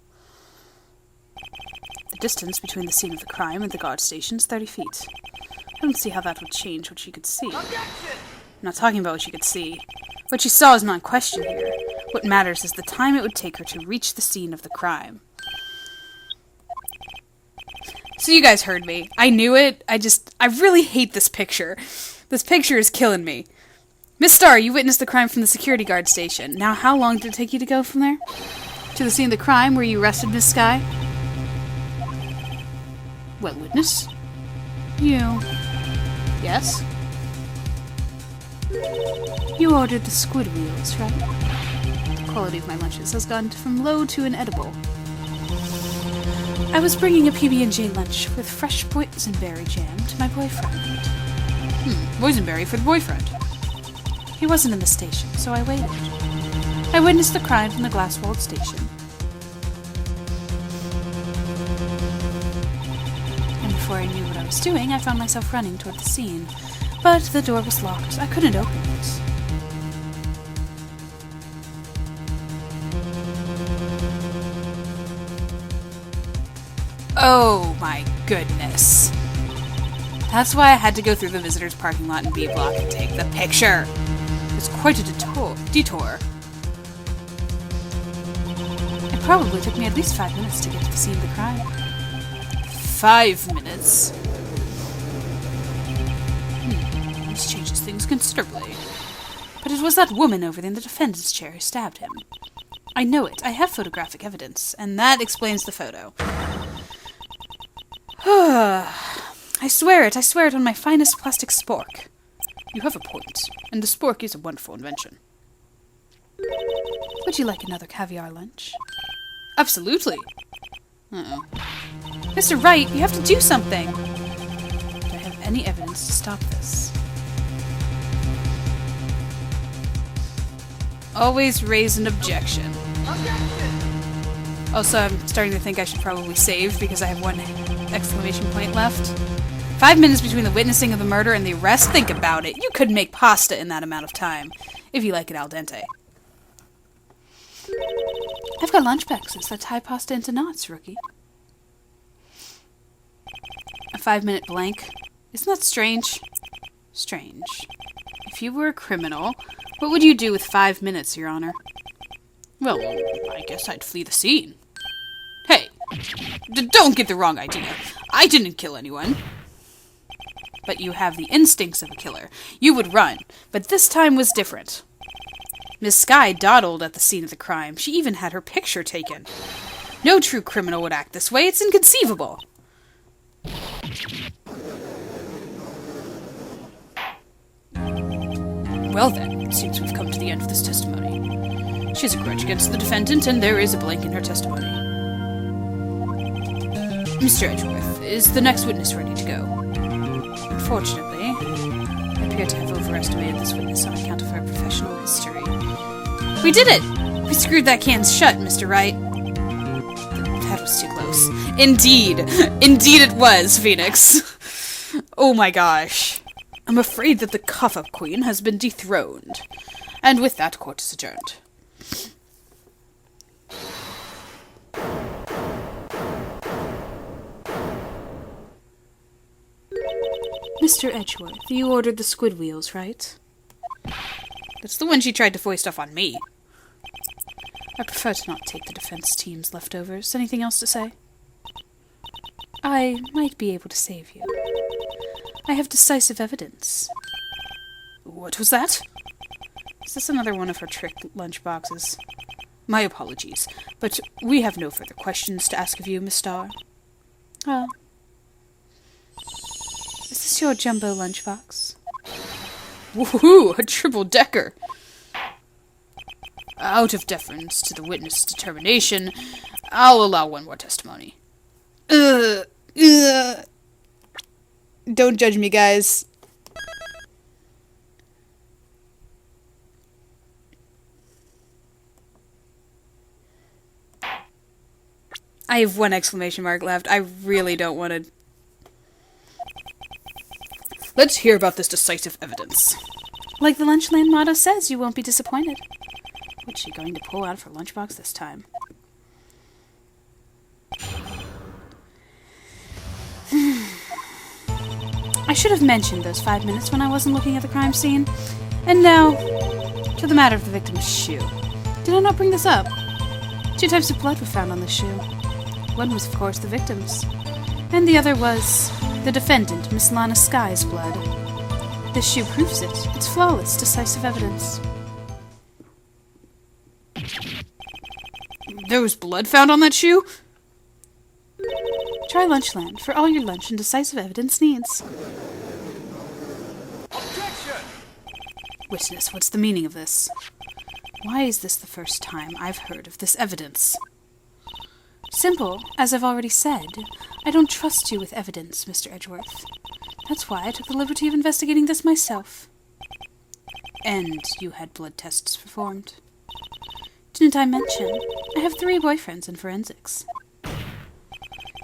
The distance between the scene of the crime and the guard station is 30 feet. I don't see how that would change what she could see. I'm not talking about what she could see. What she saw is not in question here. What matters is the time it would take her to reach the scene of the crime. So you guys heard me. I knew it. I really hate this picture. This picture is killing me. Miss Starr, you witnessed the crime from the security guard station. Now, how long did it take you to go from there? To the scene of the crime where you arrested Miss Skye? What witness? You. Yes? You ordered the squid wheels, right? The quality of my lunches has gone from low to inedible. I was bringing a PB&J lunch with fresh boysenberry jam to my boyfriend. Boysenberry for the boyfriend. He wasn't in the station, so I waited. I witnessed the crime from the glass-walled station. And before I knew what I was doing, I found myself running toward the scene. But the door was locked. I couldn't open it. Oh my goodness. That's why I had to go through the visitor's parking lot in B Block and take the picture. It's quite a detour. It probably took me at least 5 minutes to get to the scene of the crime. 5 minutes? This changes things considerably. But it was that woman over there in the defendant's chair who stabbed him. I know it. I have photographic evidence, and that explains the photo. I swear it on my finest plastic spork. You have a point, and the spork is a wonderful invention. Would you like another caviar lunch? Absolutely. Mr. Wright, you have to do something. Do I have any evidence to stop this? Always raise an objection. Also, I'm starting to think I should probably save because I have one exclamation point left. 5 minutes between the witnessing of the murder and the arrest? Think about it. You could make pasta in that amount of time. If you like it al dente. I've got lunch boxes that tie pasta into knots, rookie. A 5-minute blank. Isn't that strange? Strange. If you were a criminal, what would you do with 5 minutes, Your Honor? Well, I guess I'd flee the scene. Hey, don't get the wrong idea. I didn't kill anyone. But you have the instincts of a killer. You would run, but this time was different. Miss Skye dawdled at the scene of the crime. She even had her picture taken. No true criminal would act this way. It's inconceivable. Well then, it seems we've come to the end of this testimony. She has a grudge against the defendant, and there is a blank in her testimony. Mr. Edgeworth, is the next witness ready to go? Unfortunately, I appear to have overestimated this witness on account of her professional history. We did it! We screwed that can shut, Mr. Wright. That was too close. Indeed! Indeed it was, Phoenix! Oh my gosh. I'm afraid that the Cuff-Up Queen has been dethroned. And with that, court is adjourned. Mr. Edgeworth, you ordered the squid wheels, right? That's the one she tried to foist off on me. I prefer to not take the defense team's leftovers. Anything else to say? I might be able to save you. I have decisive evidence. What was that? Is this another one of her trick lunchboxes? My apologies, but we have no further questions to ask of you, Miss Starr. Oh. Is this your jumbo lunchbox? Woohoo! A triple-decker! Out of deference to the witness' determination, I'll allow one more testimony. Don't judge me, guys. I have one exclamation mark left. I really don't want to... Let's hear about this decisive evidence. Like the Lunchland motto says, you won't be disappointed. What's she going to pull out of her lunchbox this time? I should have mentioned those 5 minutes when I wasn't looking at the crime scene. And now, to the matter of the victim's shoe. Did I not bring this up? 2 types of blood were found on the shoe. One was, of course, the victim's. And the other was the defendant, Miss Lana Sky's blood. This shoe proves it. It's flawless, decisive evidence. There was blood found on that shoe? Try Lunchland for all your lunch and decisive evidence needs. Objection! Witness, what's the meaning of this? Why is this the first time I've heard of this evidence? Simple, as I've already said. I don't trust you with evidence, Mr. Edgeworth. That's why I took the liberty of investigating this myself. And you had blood tests performed? Didn't I mention? I have 3 boyfriends in forensics.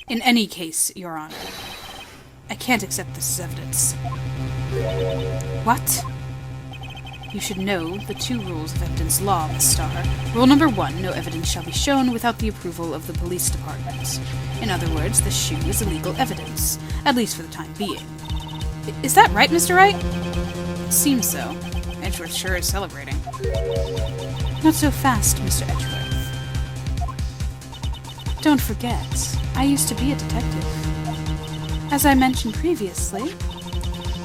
In any case, Your Honor, I can't accept this as evidence. What? You should know the 2 rules of evidence law, Miss Starr. Rule number 1, no evidence shall be shown without the approval of the police department. In other words, the shoe is illegal evidence, at least for the time being. Is that right, Mr. Wright? It seems so. Edgeworth sure is celebrating. Not so fast, Mr. Edgeworth. Don't forget, I used to be a detective. As I mentioned previously,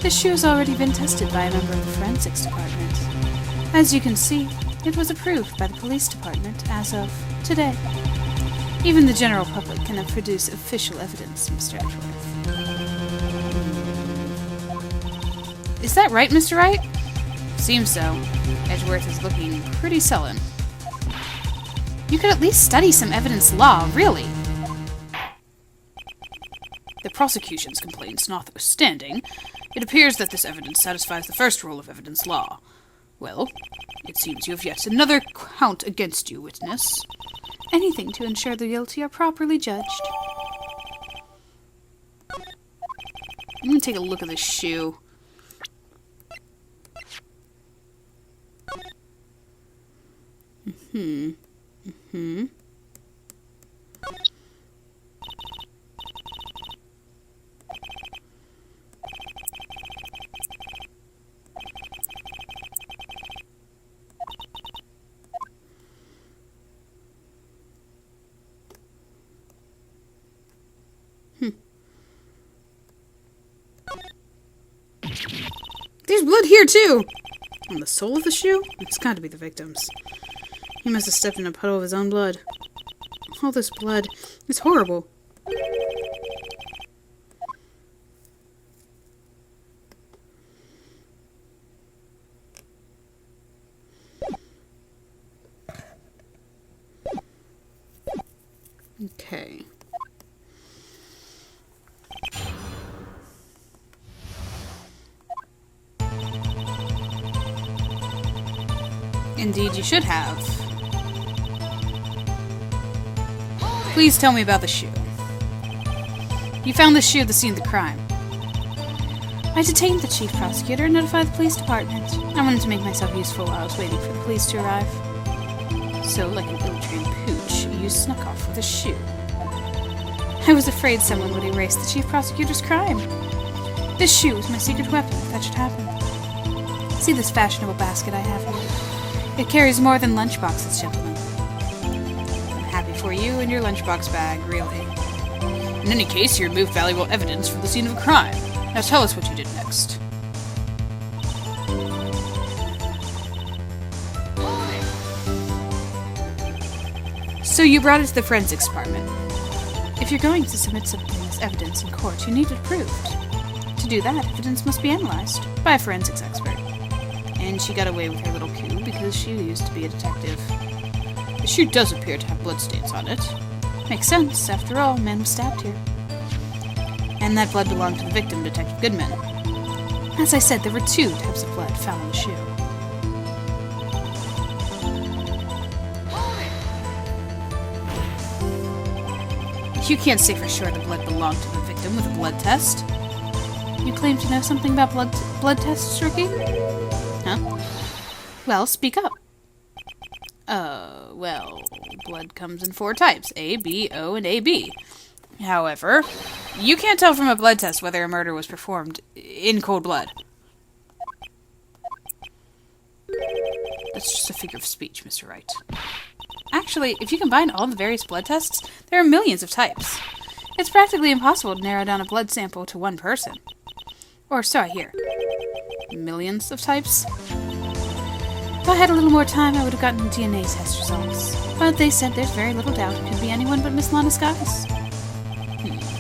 this shoe has already been tested by a member of the forensics department. As you can see, it was approved by the police department as of today. Even the general public cannot produce official evidence, Mr. Edgeworth. Is that right, Mr. Wright? Seems so. Edgeworth is looking pretty sullen. You could at least study some evidence law, really. The prosecution's complaints notwithstanding, it appears that this evidence satisfies the first rule of evidence law. Well, it seems you have yet another count against you, witness. Anything to ensure the guilty are properly judged. I'm gonna take a look at this shoe. There's blood here, too! On the sole of the shoe? It's got to be the victim's. He must have stepped in a puddle of his own blood. All this blood. It's horrible. Okay. Indeed, you should have. Please tell me about the shoe. You found this shoe at the scene of the crime. I detained the chief prosecutor and notified the police department. I wanted to make myself useful while I was waiting for the police to arrive. So, like an ill-trained pooch, you snuck off with a shoe. I was afraid someone would erase the chief prosecutor's crime. This shoe was my secret weapon if that should happen. See this fashionable basket I have here? It carries more than lunchboxes, gentlemen. I'm happy for you and your lunchbox bag, really. In any case, you removed valuable evidence from the scene of a crime. Now tell us what you did next. So you brought it to the forensics department. If you're going to submit something as evidence in court, you need it proved. To do that, evidence must be analyzed by a forensics expert. And she got away with her little coup because she used to be a detective. The shoe does appear to have bloodstains on it. Makes sense. After all, a man was stabbed here. And that blood belonged to the victim, Detective Goodman. As I said, there were 2 types of blood found on the shoe. You can't say for sure the blood belonged to the victim with a blood test. You claim to know something about blood tests, Rookie? Huh? Well, speak up. Well, blood comes in 4 types, A, B, O, and AB. However, you can't tell from a blood test whether a murder was performed in cold blood. That's just a figure of speech, Mr. Wright. Actually, if you combine all the various blood tests, there are millions of types. It's practically impossible to narrow down a blood sample to one person. Or, so I hear. Millions of types? If I had a little more time, I would have gotten DNA test results. But they said there's very little doubt it could be anyone but Miss Lana Skies.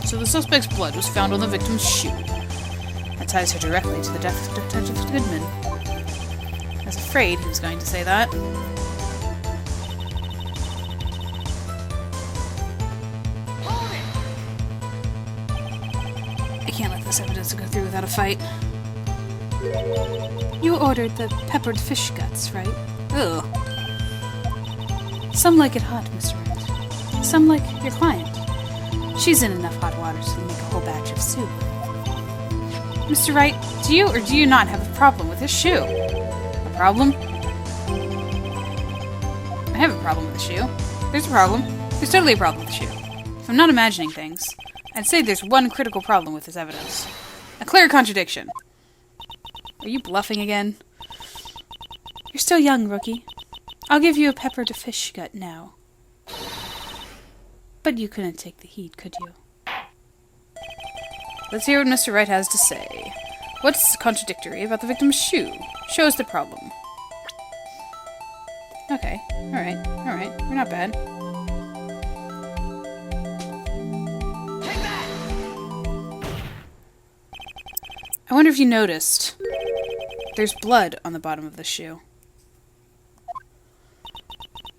So the suspect's blood was found on the victim's shoe. That ties her directly to the death of Detective Goodman. I was afraid he was going to say that. I can't let this evidence go through without a fight. You ordered the peppered fish guts, right? Ugh. Some like it hot, Mr. Wright. Some like your client. She's in enough hot water to make a whole batch of soup. Mr. Wright, do you or do you not have a problem with this shoe? A problem? I have a problem with the shoe. There's a problem. There's totally a problem with the shoe. If I'm not imagining things, I'd say there's one critical problem with this evidence. A clear contradiction. Are you bluffing again? You're still young, Rookie. I'll give you a peppered fish gut now. But you couldn't take the heat, could you? Let's hear what Mr. Wright has to say. What's contradictory about the victim's shoe? Show us the problem. Okay, alright, we're not bad. Take that! I wonder if you noticed. There's blood on the bottom of the shoe.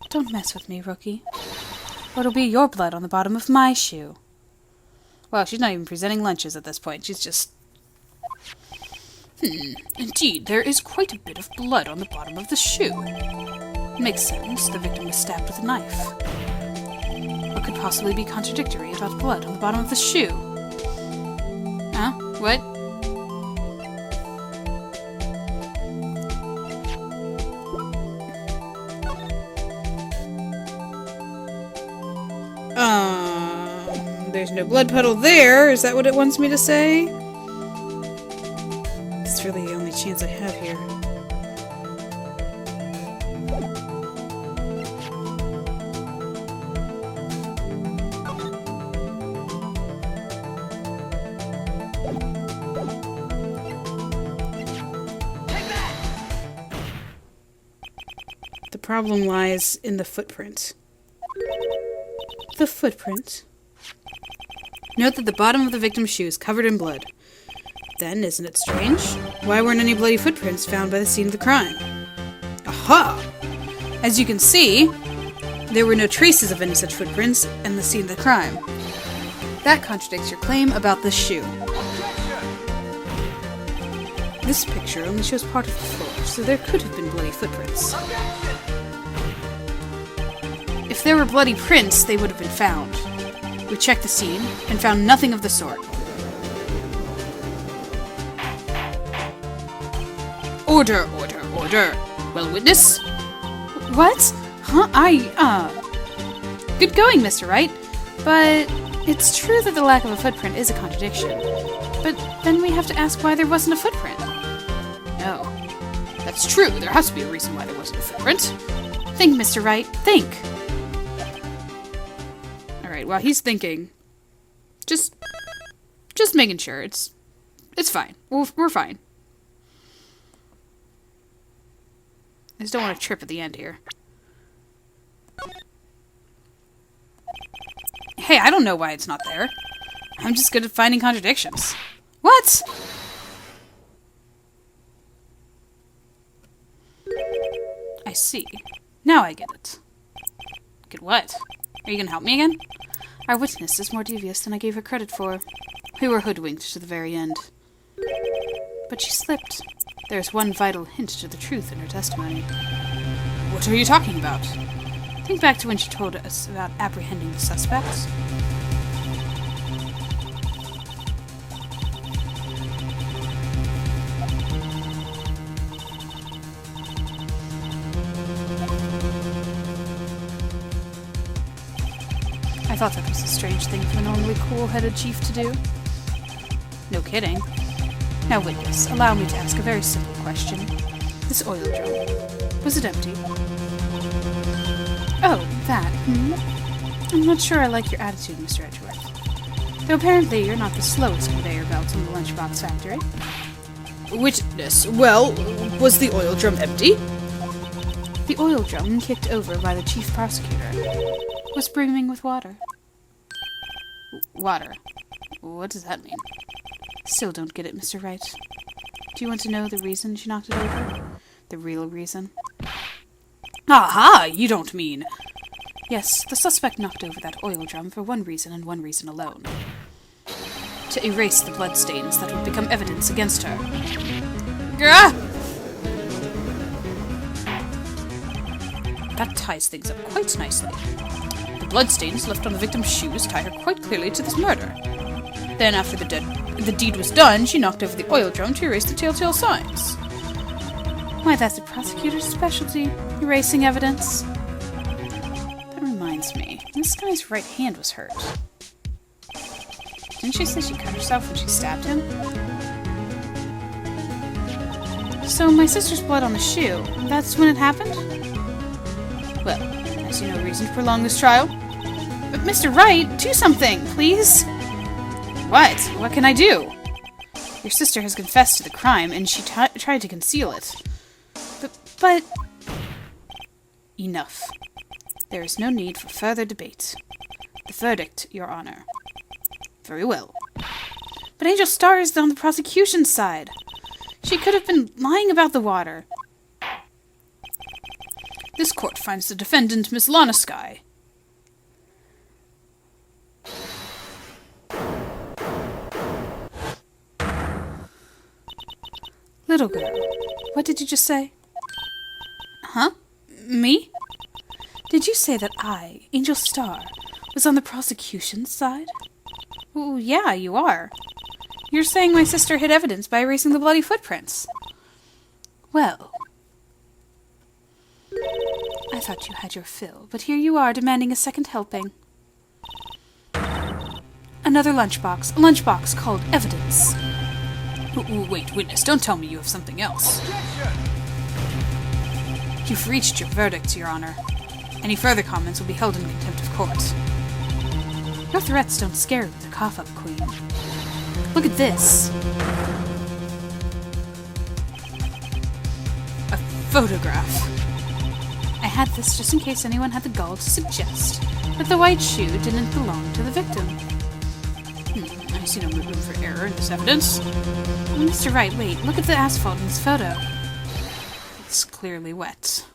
Don't mess with me, Rookie. Or it'll be your blood on the bottom of my shoe. Well, she's not even presenting lunches at this point. She's just... Indeed, there is quite a bit of blood on the bottom of the shoe. Makes sense. The victim was stabbed with a knife. What could possibly be contradictory about blood on the bottom of the shoe? Huh? What? There's no blood puddle there. Is that what it wants me to say? It's really the only chance I have here. The problem lies in the footprint. The footprint? Note that the bottom of the victim's shoe is covered in blood. Then, isn't it strange? Why weren't any bloody footprints found by the scene of the crime? Aha! As you can see, there were no traces of any such footprints in the scene of the crime. That contradicts your claim about this shoe. This picture only shows part of the floor, so there could have been bloody footprints. If there were bloody prints, they would have been found. We checked the scene and found nothing of the sort. Order, order, order. Well, witness? What? Huh? Good going, Mr. Wright. But it's true that the lack of a footprint is a contradiction. But then we have to ask why there wasn't a footprint. No. That's true. There has to be a reason why there wasn't a footprint. Think, Mr. Wright. Think. Alright, while he's thinking, just making sure. It's fine. We're fine. I just don't want to trip at the end here. Hey, I don't know why it's not there. I'm just good at finding contradictions. What? I see. Now I get it. Get what? Are you gonna help me again? Our witness is more devious than I gave her credit for. We were hoodwinked to the very end. But she slipped. There's one vital hint to the truth in her testimony. What are you talking about? Think back to when she told us about apprehending the suspects. I thought that was a strange thing for a normally cool-headed chief to do. No kidding. Now, witness, allow me to ask a very simple question. This oil drum, was it empty? Oh, that, I'm not sure I like your attitude, Mr. Edgeworth. Though apparently you're not the slowest conveyor belt in the lunchbox factory. Witness, well, was the oil drum empty? The oil drum, kicked over by the chief prosecutor, was brimming with water. Water? What does that mean? Still don't get it, Mr. Wright. Do you want to know the reason she knocked it over? The real reason? Aha! You don't mean... Yes, the suspect knocked over that oil drum for one reason and one reason alone. To erase the bloodstains that would become evidence against her. Gah! That ties things up quite nicely. The bloodstains left on the victim's shoes tie her quite clearly to this murder. Then, after the deed was done, she knocked over the oil drum to erase the telltale signs. Why, that's the prosecutor's specialty, erasing evidence. That reminds me, this guy's right hand was hurt. Didn't she say she cut herself when she stabbed him? So my sister's blood on the shoe, that's when it happened? Well, I see no reason to prolong this trial. But Mr. Wright, do something, please! What? What can I do? Your sister has confessed to the crime, and she tried to conceal it. But... Enough. There is no need for further debate. The verdict, Your Honor. Very well. But Angel Star is on the prosecution's side. She could have been lying about the water. This court finds the defendant, Miss Lana Skye. Little girl, what did you just say? Huh? Me? Did you say that I, Angel Star, was on the prosecution's side? Oh, yeah, you are. You're saying my sister hid evidence by erasing the bloody footprints. Well, I thought you had your fill, but here you are demanding a second helping. Another lunchbox, a lunchbox called evidence. Wait, witness, don't tell me you have something else. You've reached your verdict, Your Honor. Any further comments will be held in contempt of court. Your threats don't scare me, the cough-up queen. Look at this. A photograph. I had this just in case anyone had the gall to suggest that the white shoe didn't belong to the victim. I see no room for error in this evidence. Mr. Wright, wait, look at the asphalt in this photo. It's clearly wet.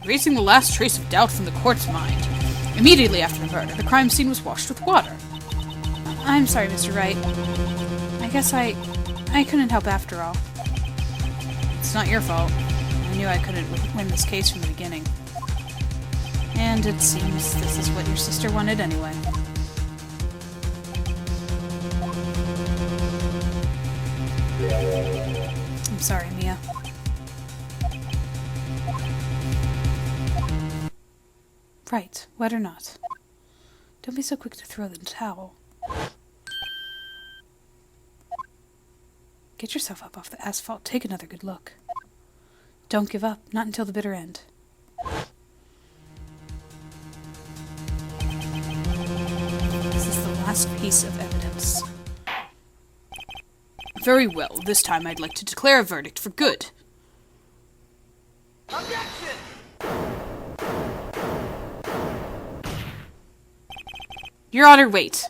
Erasing the last trace of doubt from the court's mind. Immediately after the murder, the crime scene was washed with water. I'm sorry, Mr. Wright. I guess I couldn't help after all. It's not your fault. I knew I couldn't win this case from the beginning. And it seems this is what your sister wanted anyway. I'm sorry, Mia. Right, wet or not. Don't be so quick to throw the towel. Get yourself up off the asphalt. Take another good look. Don't give up, not until the bitter end. This is the last piece of evidence. Very well, this time I'd like to declare a verdict for good. Objection! Your Honor, wait.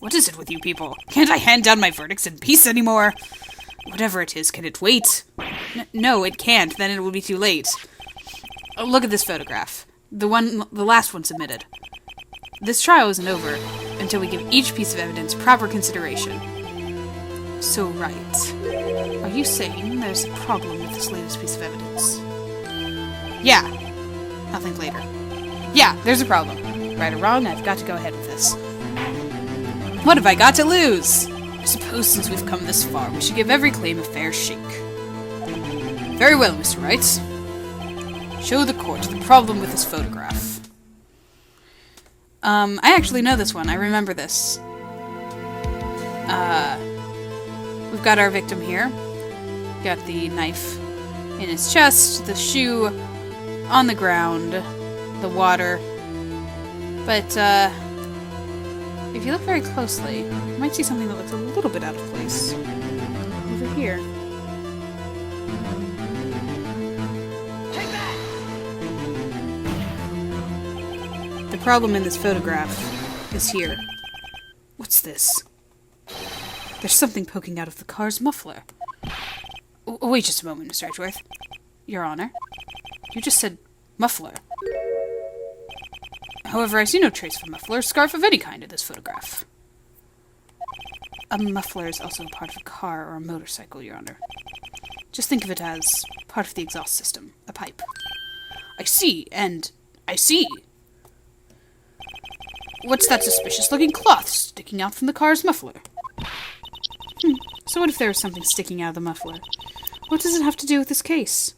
What is it with you people? Can't I hand down my verdicts in peace anymore? Whatever it is, can it wait? No, it can't, then it will be too late. Oh, look at this photograph. The last one submitted. This trial isn't over until we give each piece of evidence proper consideration. So, Wright, are you saying there's a problem with this latest piece of evidence? Yeah. I'll think later. Yeah, there's a problem. Right or wrong, I've got to go ahead with this. What have I got to lose? I suppose since we've come this far, we should give every claim a fair shake. Very well, Mr. Wright. Show the court the problem with this photograph. I actually know this one. I remember this. We've got our victim here. Got the knife in his chest, the shoe on the ground, the water. But, if you look very closely, you might see something that looks a little bit out of place. Over here. Take that! The problem in this photograph is here. What's this? There's something poking out of the car's muffler. Wait just a moment, Mr. Edgeworth. Your Honor, you just said muffler. However, I see no trace of a muffler or scarf of any kind in this photograph. A muffler is also a part of a car or a motorcycle, Your Honor. Just think of it as part of the exhaust system, a pipe. I see, and I see. What's that suspicious-looking cloth sticking out from the car's muffler? So what if there was something sticking out of the muffler? What does it have to do with this case?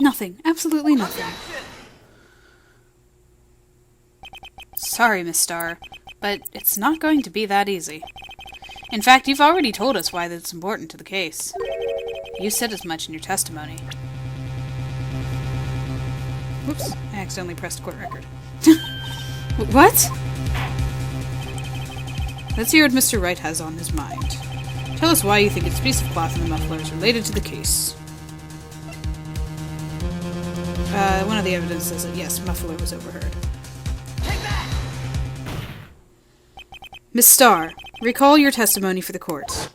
Nothing. Absolutely nothing. Sorry, Miss Starr, but it's not going to be that easy. In fact, you've already told us why that's important to the case. You said as much in your testimony. Whoops, I accidentally pressed court record. What? Let's hear what Mr. Wright has on his mind. Tell us why you think its piece of cloth in the muffler is related to the case. One of the evidence says that, yes, muffler was overheard. Take that! Miss Starr, recall your testimony for the court.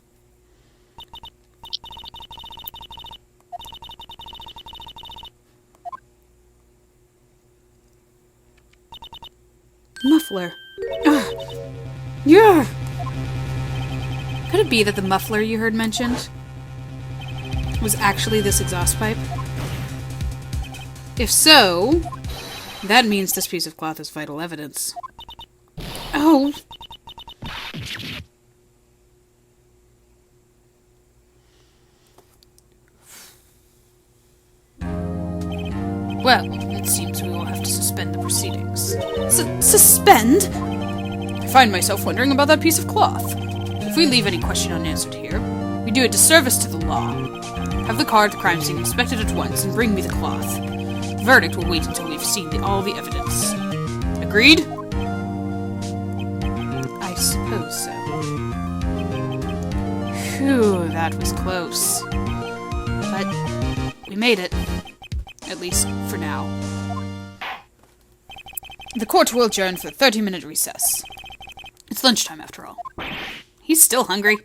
Muffler. Ugh. Yeah! Could it be that the muffler you heard mentioned was actually this exhaust pipe? If so, that means this piece of cloth is vital evidence. Oh! Well, it seems we will have to suspend the proceedings. Suspend? I find myself wondering about that piece of cloth. If we leave any question unanswered here, we do a disservice to the law. Have the car at the crime scene inspected at once and bring me the cloth. The verdict will wait until we've seen all the evidence. Agreed? I suppose so. Phew, that was close. But we made it. At least for now. The court will adjourn for a 30-minute recess. It's lunchtime, after all. He's still hungry.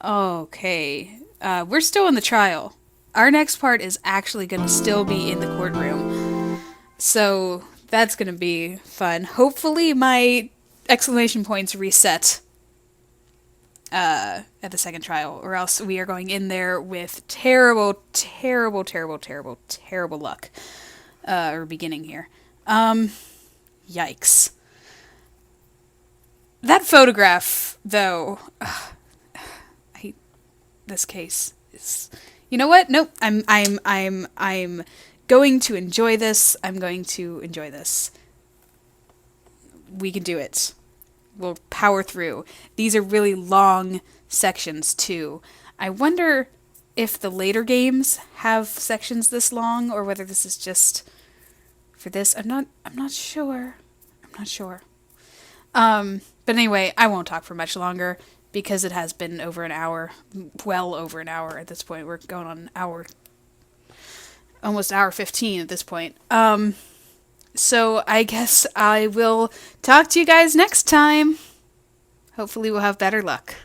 Okay. We're still in the trial. Our next part is actually going to still be in the courtroom. So that's going to be fun. Hopefully my exclamation points reset at the second trial, or else we are going in there with terrible, terrible, terrible, terrible, terrible luck. Or beginning here. Yikes. That photograph, though, this case is. You know what? Nope. I'm going to enjoy this. I'm going to enjoy this. We can do it. We'll power through. These are really long sections too. I wonder if the later games have sections this long, or whether this is just for this. I'm not sure. But anyway, I won't talk for much longer because it has been over an hour, well over an hour at this point. We're going on an hour, almost hour 15 at this point. So I guess I will talk to you guys next time. Hopefully we'll have better luck.